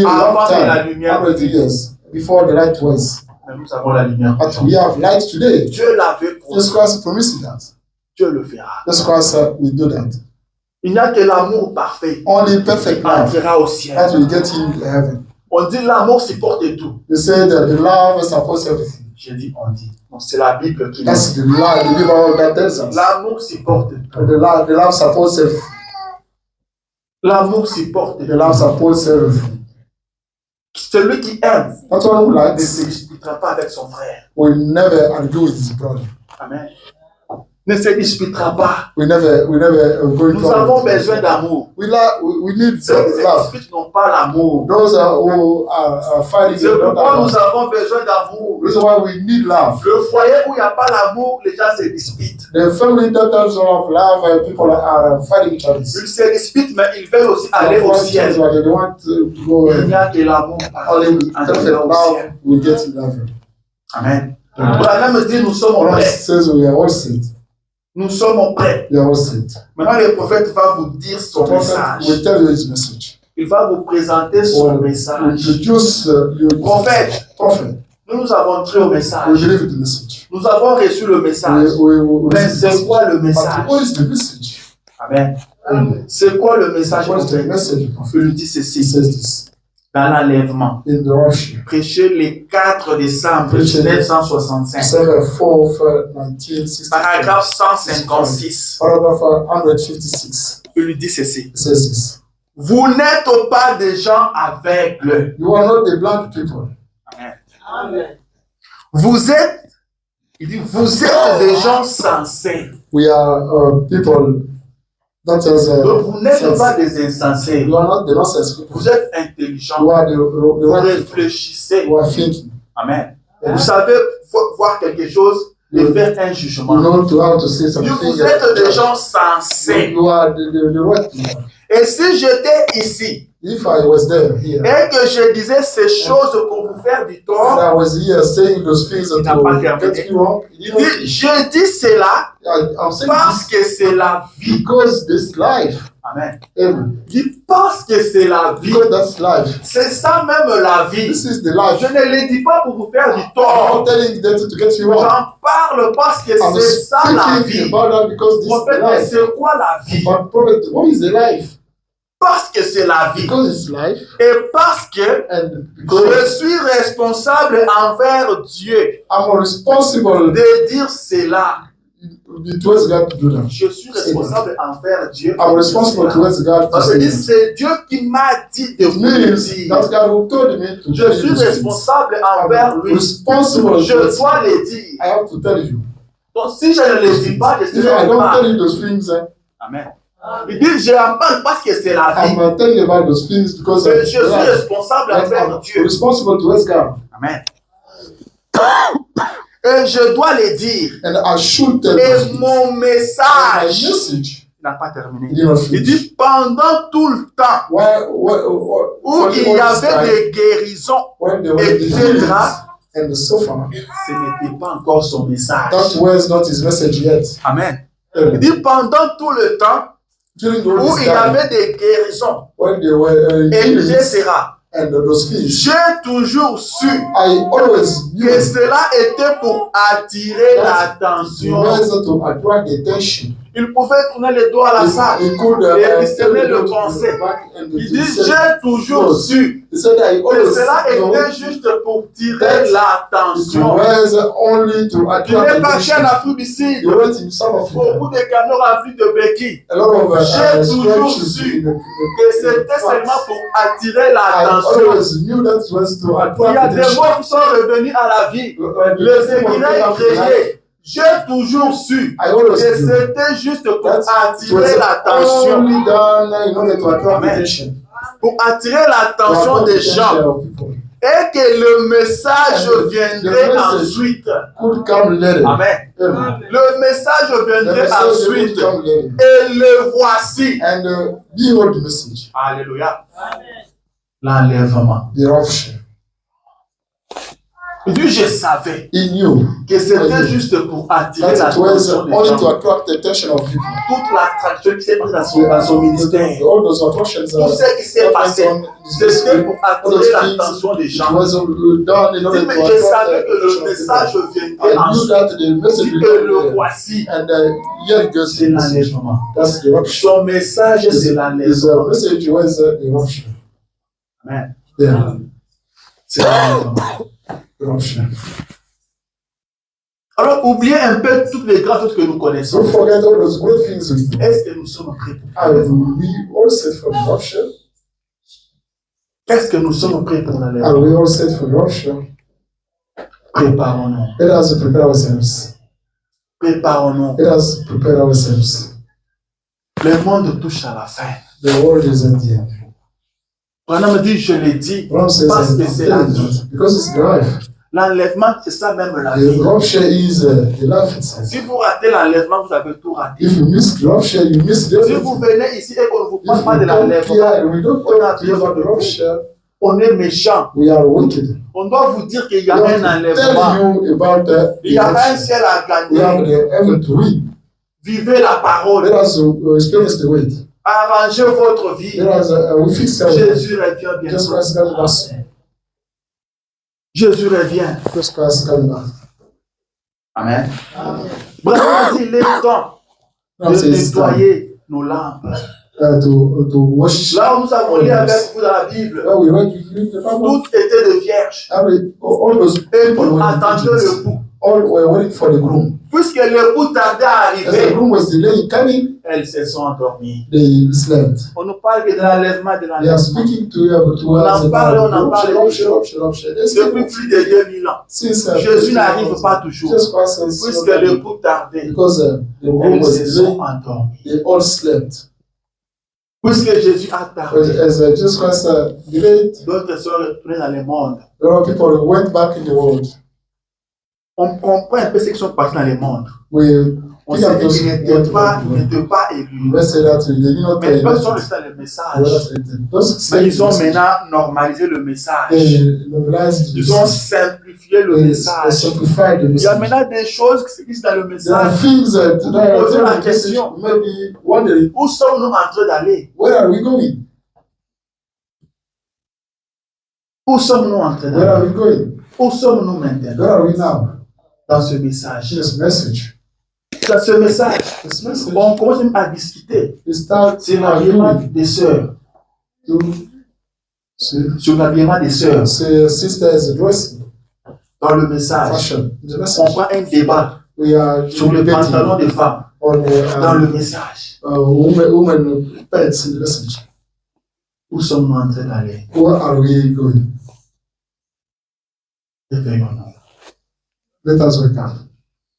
avant que la lumière years before the light was. Mais nous avons la lumière. But we have light today. Dieu l'avait promis. Jesus Christ promised that. Dieu le fera. Jesus Christ will do that. Il n'y a que l'amour parfait. Only perfect love entrera au ciel. that will get in heaven. On dit l'amour supporte tout. They say that the love supports everything. J'ai dit on dit. Non, c'est la Bible qui That's dit. the Bible that tells us. L'amour supporte tout. The love supports everything. L'amour supporte The love supports everything. Celui qui aime That one who ne likes se disputera pas avec son frère. will never argue with his brother. Amen. Ne se disputera pas. We never going Nous to avons argue. besoin d'amour. We need Ceux qui se love. disputent n'ont pas l'amour. Those who are fighting C'est don't pourquoi have nous love. avons besoin d'amour. Reason why we need love. Le foyer où il n'y a pas l'amour, les gens se disputent. The family that doesn't have love, people are fighting each other. Ils se disputent, mais ils veulent aussi aller au ciel. They want to go. Il n'y a que l'amour. Only perfect love will get in heaven. Amen. Branham me dit, nous sommes God prêts. says we are all set. Nous sommes prêts. We are all set. Maintenant, le prophète va vous dire son The prophet will message. tell you his message. Il va vous présenter son message. Introduce your Prophète. prophet. Nous avons cru au We message. believe the message. Nous avons reçu le message. Mais c'est quoi le message? What is the message? Amen. C'est quoi le message? What is the prophète? message? Je lui dis He ceci. says this. Dans l'enlèvement. In the rapture. Prêché le 4 décembre 1965. December 4th, 1965. Paragraphe 156. Paragraph 156. Il lui dit ceci. It says this. Vous n'êtes pas des gens aveugles. You are not the blind people. Amen. Vous êtes, il dit, vous êtes des gens sensés. We are people that has Donc vous n'êtes sense. pas des insensés. You are not the nonsense people. Vous êtes intelligents. You are the Vous right people. réfléchissez. You are thinking. Amen. Vous savez voir quelque chose et faire un You jugement. know how to say something. Vous êtes des gens sensés. You are the right people. Et si j'étais ici If I was there here, et que je disais ces choses pour vous faire du and tort, I was here saying those things Il n'a pas to terminé. get you wrong, il dit, je dis cela I'm saying parce this que c'est la vie. because this life, Amen. Amen. Il dit parce que c'est la vie. Because that's life. C'est ça même la vie. This is the life. Je ne le dis pas pour vous faire du I'm tort. not telling you that to get you wrong. J'en parle parce que I'm c'est ça la vie. speaking about that because this is Prophète, the mais life. c'est quoi la vie? But prophet, what is the life? Parce que c'est la vie. Because it's life, Et parce que and je because suis responsable envers Dieu I'm responsible. de dire cela. It was God to do that. Je suis responsable envers Dieu. I'm responsible towards God to Parce que say that. c'est Dieu qui m'a dit de It vous le means dire. that God who told me to Je tell suis you these things. responsable envers I'm lui. responsible Je towards dois you. le dire. I have to tell you. Donc si je ne le dis pas, je If suis I don't pas. tell you those things, Amen. Il dit, je en parle parce que c'est la vie. I'm telling you about those things because Je suis responsable I'm envers Dieu. responsible towards God. Amen. Et je dois le dire. And I should tell Et you. mon My message, message, il n'a pas terminé. Il dit pendant tout le temps où il y avait des guérisons, etc. Ce n'était pas encore son message. That was not his message yet. Amen. Il dit pendant tout le temps où il y avait des guérisons, etc. J'ai toujours su que cela était pour attirer l'attention. Il pouvait tourner les doigts à la salle et discerner le conseil. Il dit, j'ai toujours su que cela était juste pour tirer l'attention. Il n'est pas chez en Afrique du Sud, beaucoup de camions remplis de béquilles. J'ai toujours su que c'était seulement pour attirer l'attention. Il y a des mots qui sont revenus à la vie. Les écrivains créés. J'ai toujours su que c'était juste pour attirer l'attention. Pour attirer l'attention des gens. Et que le message viendrait ensuite. Amen. Le message viendrait ensuite. Et le voici. Alléluia. L'enlèvement. Je savais que c'était juste pour attirer l'attention des gens. Toute l'attraction qui s'est passée dans son ministère, tout ce qui s'est passé, c'était pour attirer l'attention des gens. Mais je savais que le message viendrait ensuite. Et le voici. C'est l'enlèvement. Son message, c'est l'enlèvement. Amen. C'est l'enlèvement. Alors, oubliez un peu toutes les grandes choses que nous connaissons. Est-ce que nous sommes prêts pour Est-ce que nous sommes prêts pour l'enlèvement? Préparons-nous. Préparons-nous. Le monde touche à la fin. Branham me dit, je l'ai dit, parce que c'est la vie. L'enlèvement, c'est ça même la vie. Si vous ratez l'enlèvement, vous avez tout raté. Si vous venez ici et qu'on ne vous parle pas de l'enlèvement, on est méchant. On doit vous dire qu'il y a un enlèvement. Il y a un ciel à gagner. Vivez la parole. Arrangez votre vie. Jésus revient bientôt. Jésus revient. Amen. Bref, il est temps de nettoyer nos lampes. Là où nous avons lu avec vous dans la Bible, tout était de vierge. Et tout attendait le coup. Puisque le coup tardait à arriver, elles se sont endormies. On nous parle de l'enlèvement de l'enlèvement. On en parle. Depuis plus de 2000 ans. Jésus n'arrive pas toujours. Puisque le coup tardait, elles se sont endormies. Puisque Jésus a tardé, d'autres sont retournés dans le monde. On comprend un peu ce qui sont passés dans le monde. On sait qu'ils n'étaient pas élus. Mais ils sont restés dans le message. Mais ils ont maintenant normalisé le message. Ils ont simplifié le message. Il y a maintenant des choses qui se disent dans le message. Vous posez la question, où sommes-nous en train d'aller? Où sommes-nous en train d'aller? Où sommes-nous maintenant? Dans ce message. Dans ce message, on commence à discuter sur l'habillement des sœurs. Sur l'habillement des sœurs. Dans le message, on prend un débat sur le pantalon des femmes. Dans le message. Où sommes-nous en train d'aller? Réveillons-nous. Let us wake up.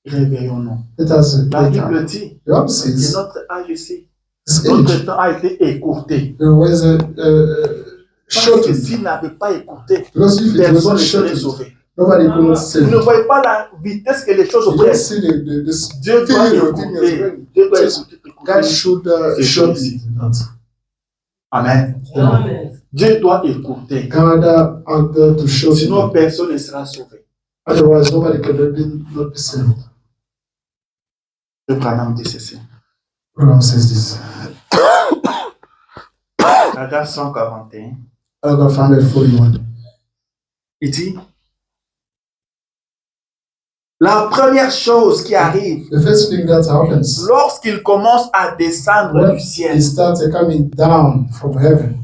Réveillons-nous. La Bible dit que notre âge ici, notre temps a été écourté. Parce que s'il n'avait pas écouté, personne ne serait sauvé. Vous ne voyez pas la vitesse que les choses prennent. Dieu doit écouter. Dieu doit écouter. God should show me that. Amen. Amen. Dieu doit écouter. God out there to show Sinon, me. personne ne sera sauvé. Otherwise, nobody can not be saved. Le Branham dit ceci. Branham says this. Paragraphe 141. Paragraph 141. Il dit, la première chose qui arrive The first thing that happens lorsqu'il commence à descendre when du ciel. he starts coming down from heaven.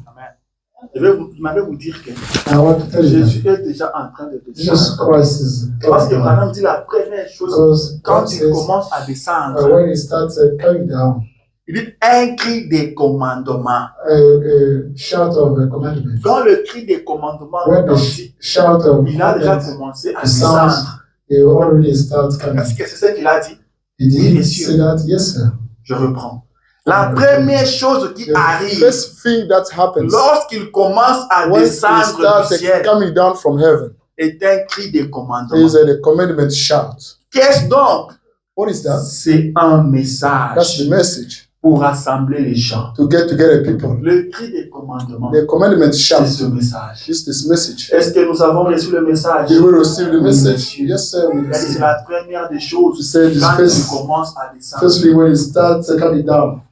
Je vais vous dire que I want to tell you Jésus that est déjà en train de Jesus descendre. Christ is Parce que coming down. Branham dit la première chose, Because quand God il says, commence à descendre, when he starts coming down, il dit un cri de commandement. a shout of commandment. Quand le cri de commandement When est the sorti, shout of il a déjà commandment commencé à sounds, descendre. he already starts coming. Est-ce que c'est ce qu'il a dit? He Oui, did monsieur. say that, yes, sir. Je reprends. La première chose qui The arrive first thing that happens lorsqu'il commence à when he descendre du starts ciel coming down from heaven est un cri de commandement. is a commandment shout. Qu'est-ce donc? What is that? C'est un That's message the message pour rassembler les gens. to get together people. Le cri de commandement, The commandment c'est shout ce message. is this message. Est-ce que nous avons reçu le message? You will receive the message. Yes, sir. We Il a dit, receive. c'est la première des He choses said this quand il first commence à descendre. thing when he starts coming down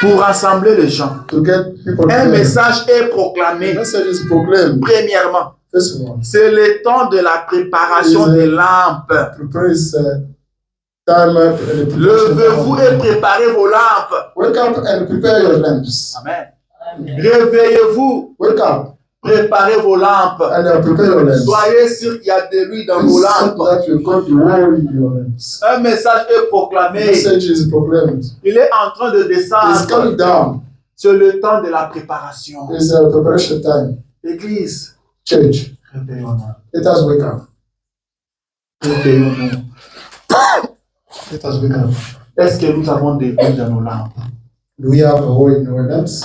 Pour rassembler les gens. to get people Un together. message est The proclamé. message is proclaimed. Premièrement, First one, c'est le temps de la préparation des lampes. prepare his time up and the Levez-vous et préparez vos lampes. wake up and prepare your lamps. Amen. Réveillez-vous, Wake up préparez vos lampes. and prepare your lamps. Soyez sûr qu'il y a de l'huile dans Please vos set lampes. that you've got the oil in your lamps. Un message est The proclamé. message is proclaimed. Il est en train de It's coming descendre. down. C'est le temps de la préparation. It's a preparation time. Église, Church, réveillons-nous. let us wake up. Réveillons-nous. Let us wake up. Est-ce que nous avons des l'huile dans nos lampes? Do we have a oil in our lamps?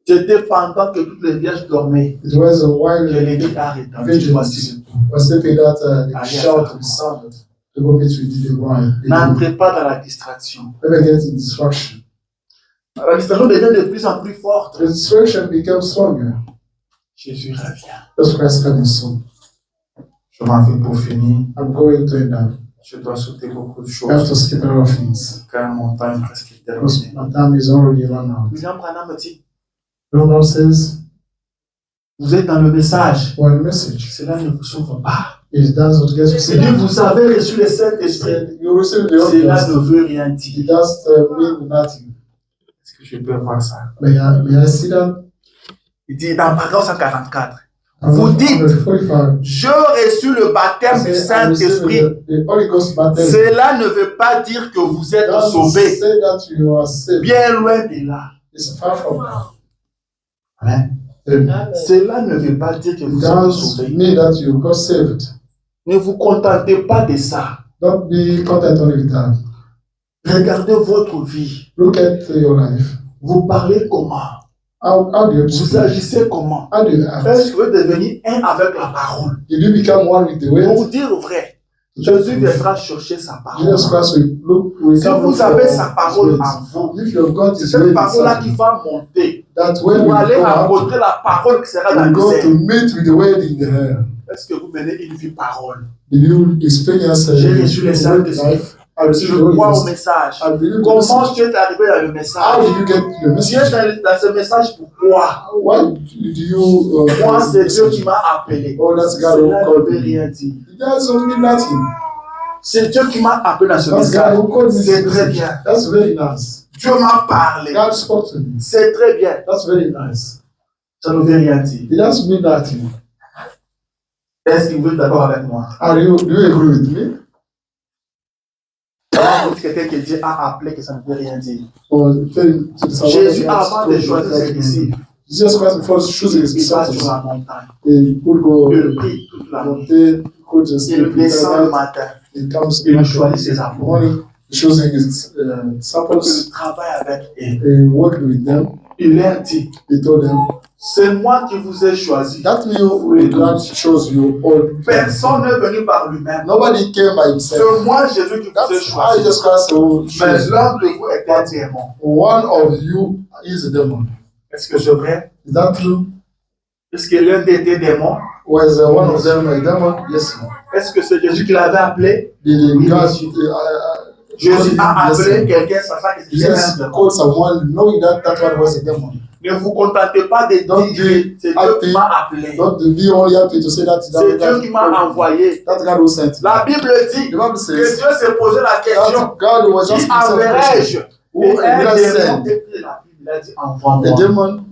C'était pendant que toutes les vierges dormaient It was a while que l'église a retenti. Vigilance Voici. was sleeping that the shout of the sound. The moment we did the wine. N'entrez pas dans la distraction. Never get in distraction. La distraction devient de plus en plus forte. The distraction becomes stronger. Jésus revient. Jesus Christ coming soon. Je m'en vais pour finir. I'm going to end up. Je dois sauter beaucoup de I have to choses skip a lot of things. car mon temps est presque Because terminé. my time is already run out. William Branham me dit, Romans says, vous êtes dans le message. one message. Cela ne vous sauve pas. It does not get you Il dit, saved. vous avez reçu le Saint-Esprit. You receive the Holy Cela Ghost. ne veut rien It dire. does mean nothing. Est-ce que je peux voir ça? May I see that? Il dit dans paragraphe 144, vous dites, 45. j'ai reçu le baptême du Say, I received Saint-Esprit. the Holy Ghost baptism. Cela ne veut pas dire que vous êtes Don't sauvés. say that you are saved. Bien loin de là. It's far from that. Amen. Cela ne veut pas dire que It vous êtes does sauvés. mean that you got saved. Ne vous contentez pas de ça. Don't be content only with that. Regardez votre vie. Look at your life. Vous parlez comment? How do you Vous speak? agissez comment? How do you act? Est-ce que vous devenir un avec la parole? Did you become one with the Pour word? vous dire vrai, Jésus viendra chercher sa parole. Jesus Christ will Si come vous with avez your sa parole words. en vous, If you've got c'est His cette word parole-là qui inside, va monter that when pour we aller go out, rencontrer la parole qui sera dans we le go to ciel. meet with the word in the air. Est-ce que vous menez une vie parole? Did you experience J'ai reçu le Saint-Esprit. life? I received Je the Holy crois au Ghost. message. I believe the Comment message. tu es arrivé dans le How message? did you get the Tu es message? dans ce message pourquoi? Why do you Moi, get the c'est Dieu message? qui m'a appelé. Oh, that's God who Cela ne called veut me. rien dire. It doesn't mean nothing. C'est Dieu qui m'a appelé dans ce That's God message. who called me. C'est this très message. bien. That's very nice. Dieu m'a parlé. God spoke to me. C'est très bien. That's very nice. Ça ne veut rien dire. It doesn't mean nothing. Est-ce que vous êtes d'accord avec moi? Do you agree with me? Quand vous dites quelqu'un que Dieu a appelé, que ça ne veut rien dire. Or tell someone Jésus, that avant de choisir ses disciples, Jesus Christ before choosing his il va sur disciples, la montagne. he could go Il prie toute la nuit. monter, could just Il descend le night. matin. He comes Il in choisit ses the apôtres. morning, choosing his disciples. Il travaille avec eux. He worked with them. Il leur dit, He told them, C'est moi qui vous ai choisi. That means God chose you all. Personne n'est venu par lui-même. Nobody came by himself. C'est moi, Jésus, qui vous ai choisi. Jesus Christ who Mais chose. l'un de vous est un démon. One of you is a demon. Est-ce que c'est vrai? Is that true? Est-ce que l'un des démons? Was one of them a demon? Yes. Est-ce que c'est Jésus qui l'avait appelé? Did God, Jésus a appelé quelqu'un sachant que c'était un Jesus démon. called someone knowing that one was a demon. Ne vous contentez pas de dire c'est Dieu qui m'a appelé. Not to be only happy to say that C'est Dieu qui m'a envoyé. That God who sent. La Bible dit The Bible que says Dieu s'est posé la question. God was Qui asking enverrai-je? Who Et will un I démon send? il a dit envoie-moi. The demon,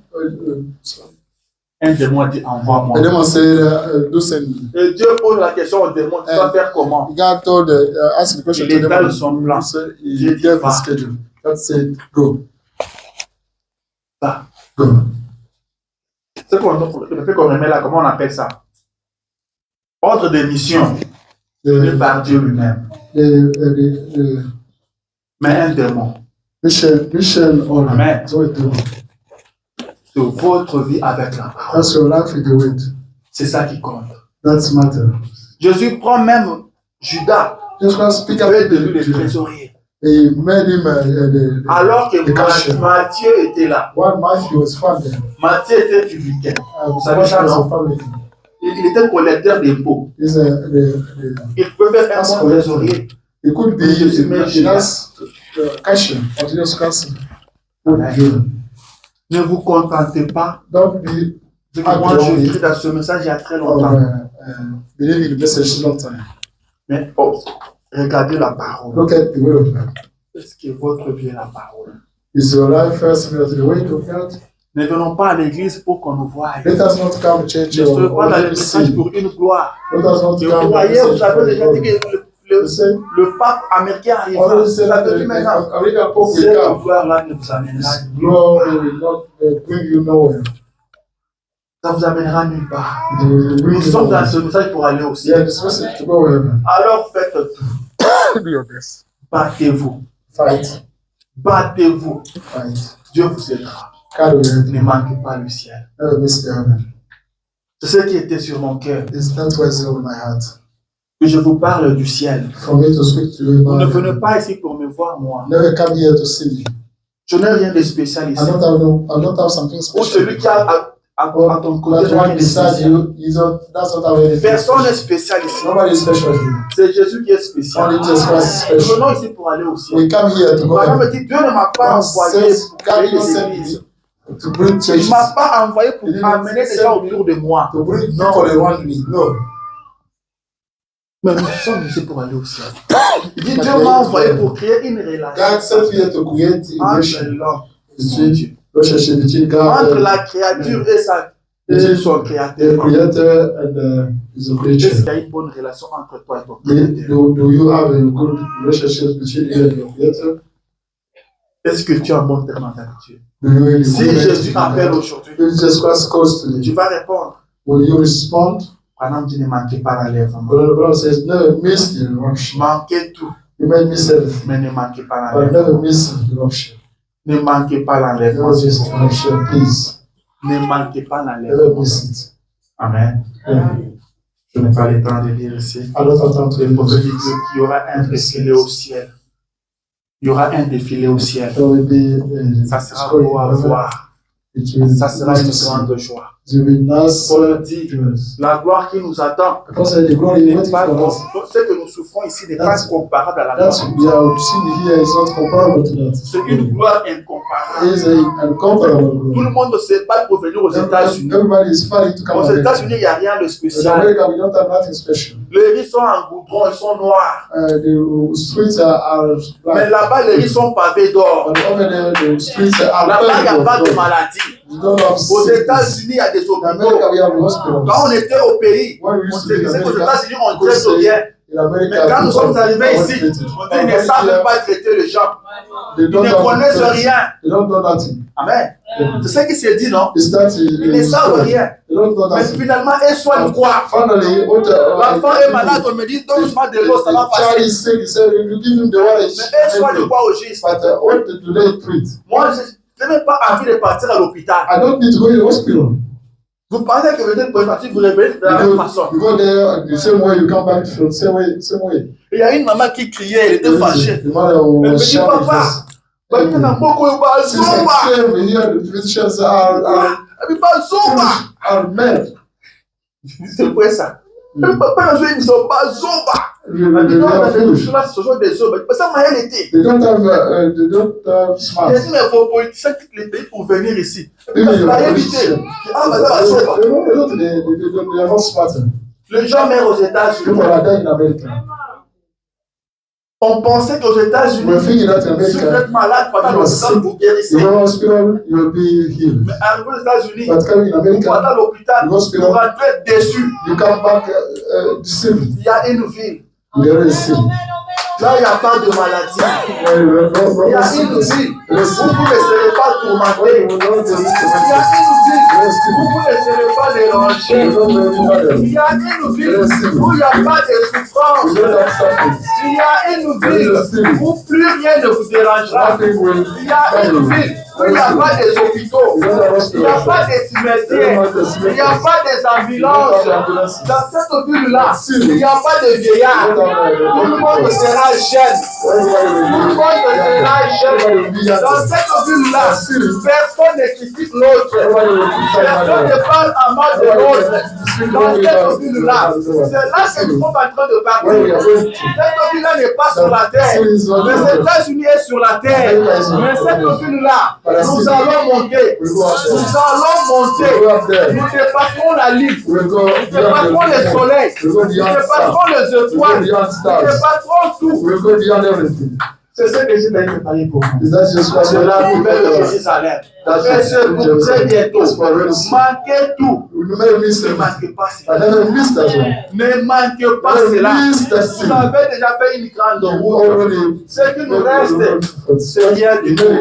Un démon a dit envoie-moi. the demon said, do send me. Et Dieu pose la question au démon, tu vas faire comment? God told, asked the question Il to the étale demon. son plan. He gave a schedule. God said, go. Ça. Go. C'est le fait qu'on remet là, comment on appelle ça? Ordre de mission donné par Dieu lui-même. Mais un démon. Mission order. Amen. So it do. De votre vie avec la parole. That's your life with the word. C'est ça qui compte. That's matter. Jésus prend même Judas. Just want to speak Il about fait de lui le trésorier. He made him Alors que the cashier. Matthieu était là. One Matthew was found there. Matthieu était publicain. Vous savez ça, non? family. Il était collecteur d'impôts. He's Il pouvait faire un bon trésorier. He could be cashier. Continuous cashier. Ne vous contentez pas. Don't be. Moi, je crie dans ce message il y a très longtemps. Believe in the message long time. Mais regardez la parole. Look at the word of God. Est-ce que votre vie est la parole? Is your life first similar to the word of God? Ne venons pas à l'église pour qu'on nous voie. Let us not come to church Ne soyez pas dans le message pour une gloire. Let us not Et come vous voyez, vous avez déjà dit que le pape américain arrivera. Vous avez vu maintenant. Cette gloire-là ne vous amènera nulle part. Ça vous amènera nulle part. Nous sommes dans ce message pour aller au ciel. Alors faites tout. Battez-vous. Battez-vous. Dieu vous aidera. Ne manquez pas le ciel. C'est ce qui était sur mon cœur. Que je vous parle du ciel. Vous ne venez pas ici pour me voir moi. Je n'ai rien de spécial ici. Ou celui qui a à ton côté, personne n'est spécial ici. C'est Jésus qui est spécial. Nous venons ici pour aller au ciel. Maman me dit, Dieu ne m'a pas envoyé pour créer des églises. Il ne m'a pas envoyé pour amener des gens autour de moi. Non. Mais nous sommes ici pour aller au ciel. Il dit, Dieu m'a envoyé pour créer une relation entre l'homme et Dieu. Entre la créature et son créateur. Est-ce qu'il y a une bonne relation entre toi et ton créateur? Do you have a good relationship between you and your creator? Est-ce que tu as un bon terme avec Dieu? Si Jésus appelle aujourd'hui, tu vas répondre. Will you respond? Madame dit ne manquez pas l'enlèvement. Says, never miss the eruption. Manquez tout. You may miss everything, mais ne manquez pas but l'enlèvement. never miss the eruption. Ne manquez pas l'enlèvement. Never miss the eruption, please. Ne manquez pas Never l'enlèvement. miss it. Amen. Je n'ai pas le temps de lire ici. I don't have time to Le prophète dit read qu'il y aura un défilé au ciel. Il y aura un défilé au ciel. There will be Ça sera beau à voir. Ça sera une grande joie. Paul dit, la gloire qui nous attend, ce que nous souffrons ici n'est pas comparable à la gloire. C'est une gloire incomparable. Tout le monde se bat pour venir aux États-Unis. Aux États-Unis, il n'y a rien de spécial. Les rues sont en goudron, ils sont noirs. Mais là-bas, les rues sont pavées d'or. Là-bas, il n'y a pas de maladie. Aux États-Unis, il y a des hôpitaux. Quand on était au pays, on se disait qu'aux États-Unis, on traite bien. Mais quand nous sommes arrivés ici, on dit qu'ils ne savent même pas traiter les gens. Ils ne connaissent rien. Amen. C'est ça qui s'est dit, non? Ils ne savent rien. Mais finalement, ils soignent quoi? L'enfant est malade, on me dit, donne-moi de l'eau, ça va passer. Mais ils soignent quoi au juste? Moi, Je n'ai pas envie de partir à l'hôpital. I don't need to go to the hospital. Vous pensez que peut-être pour partir, vous réveillez de la même façon. You go there the same way, you come back the same way, same way. Il y a une maman qui criait, elle était fâchée. The mother Elle me was dit, shouting. papa, il y a beaucoup de Since I bazooka. came here, the physicians are mad. C'est quoi ça? Le papa, ils sont bazooka. Ce sont des hommes. Ça m'a été. They don't have smart. Il y a dit, mais vos politiciens quittent les pays pour venir ici. Even Parce your qu'il a politicians, évité. Ah, mais ça va sauver. they are not smart. Les gens meurent aux États-Unis. People are dying in America. On pensait qu'aux États-Unis, We're thinking that in si vous America, êtes malade pendant l'hôpital, vous guérissez. you go to hospital, you'll be healed. Mais arrivé aux États-Unis, But coming in vous America, partez à l'hôpital, the vous hospital, rentrez déçu. you come back deceived. Il y a une ville. There is sin. Là, il n'y a pas de maladie. Il y a une ville où vous ne serez pas tourmenté. Il y a une ville où vous ne serez pas dérangé. Il y a une ville où il n'y a pas de souffrance. Il y a une ville où plus rien ne vous dérangera. Il y a une ville où il n'y a pas des hôpitaux. Il n'y a pas des cimetières. Il n'y a pas des ambulances. Dans cette ville-là, il n'y a pas de vieillards. Tout le monde sera jeune. Tout le monde sera jeune. Dans cette ville-là, personne ne critique l'autre. Personne ne parle à mal de l'autre. Dans cette ville-là, c'est là que nous sommes en train de partir. Cette ville-là n'est pas sur la terre. Les États-Unis est sur la terre. Mais cette ville-là, nous allons monter. Nous allons monter. Nous dépasserons la ligne. Nous dépasserons le soleil. Nous dépasserons les étoiles. Nous dépasserons tout. C'est ce que j'ai préparé pour vous. C'est la nouvelle de Jérusalem. Très bientôt. Manquez tout. Ne manquez pas cela. Ne manquez pas cela. Vous avez déjà fait une grande route. Ce qui nous reste, c'est rien du tout.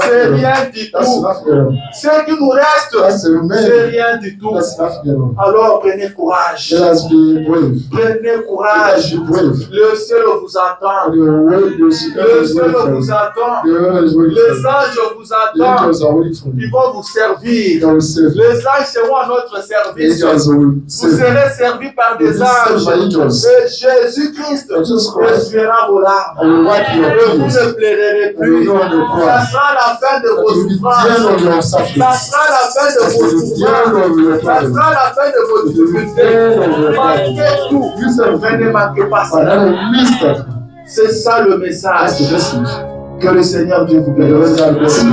C'est rien du tout. Ce qui nous reste, c'est rien du tout. Alors prenez courage. Prenez courage. Le ciel vous attend. Le ciel vous attend. Les anges vous attendent. Ils vont vous servir. Les anges seront à notre service. Vous serez servis par des anges. Et Jésus-Christ essuiera vos larmes. Et vous ne pleurerez plus. Ça sera la fin de vos souffrances. Ça sera la fin de vos souffrances. Ça sera la fin de vos difficultés. Manquez tout. Mais ne manquez pas ça. C'est ça le message. Que le Seigneur Dieu vous bénisse.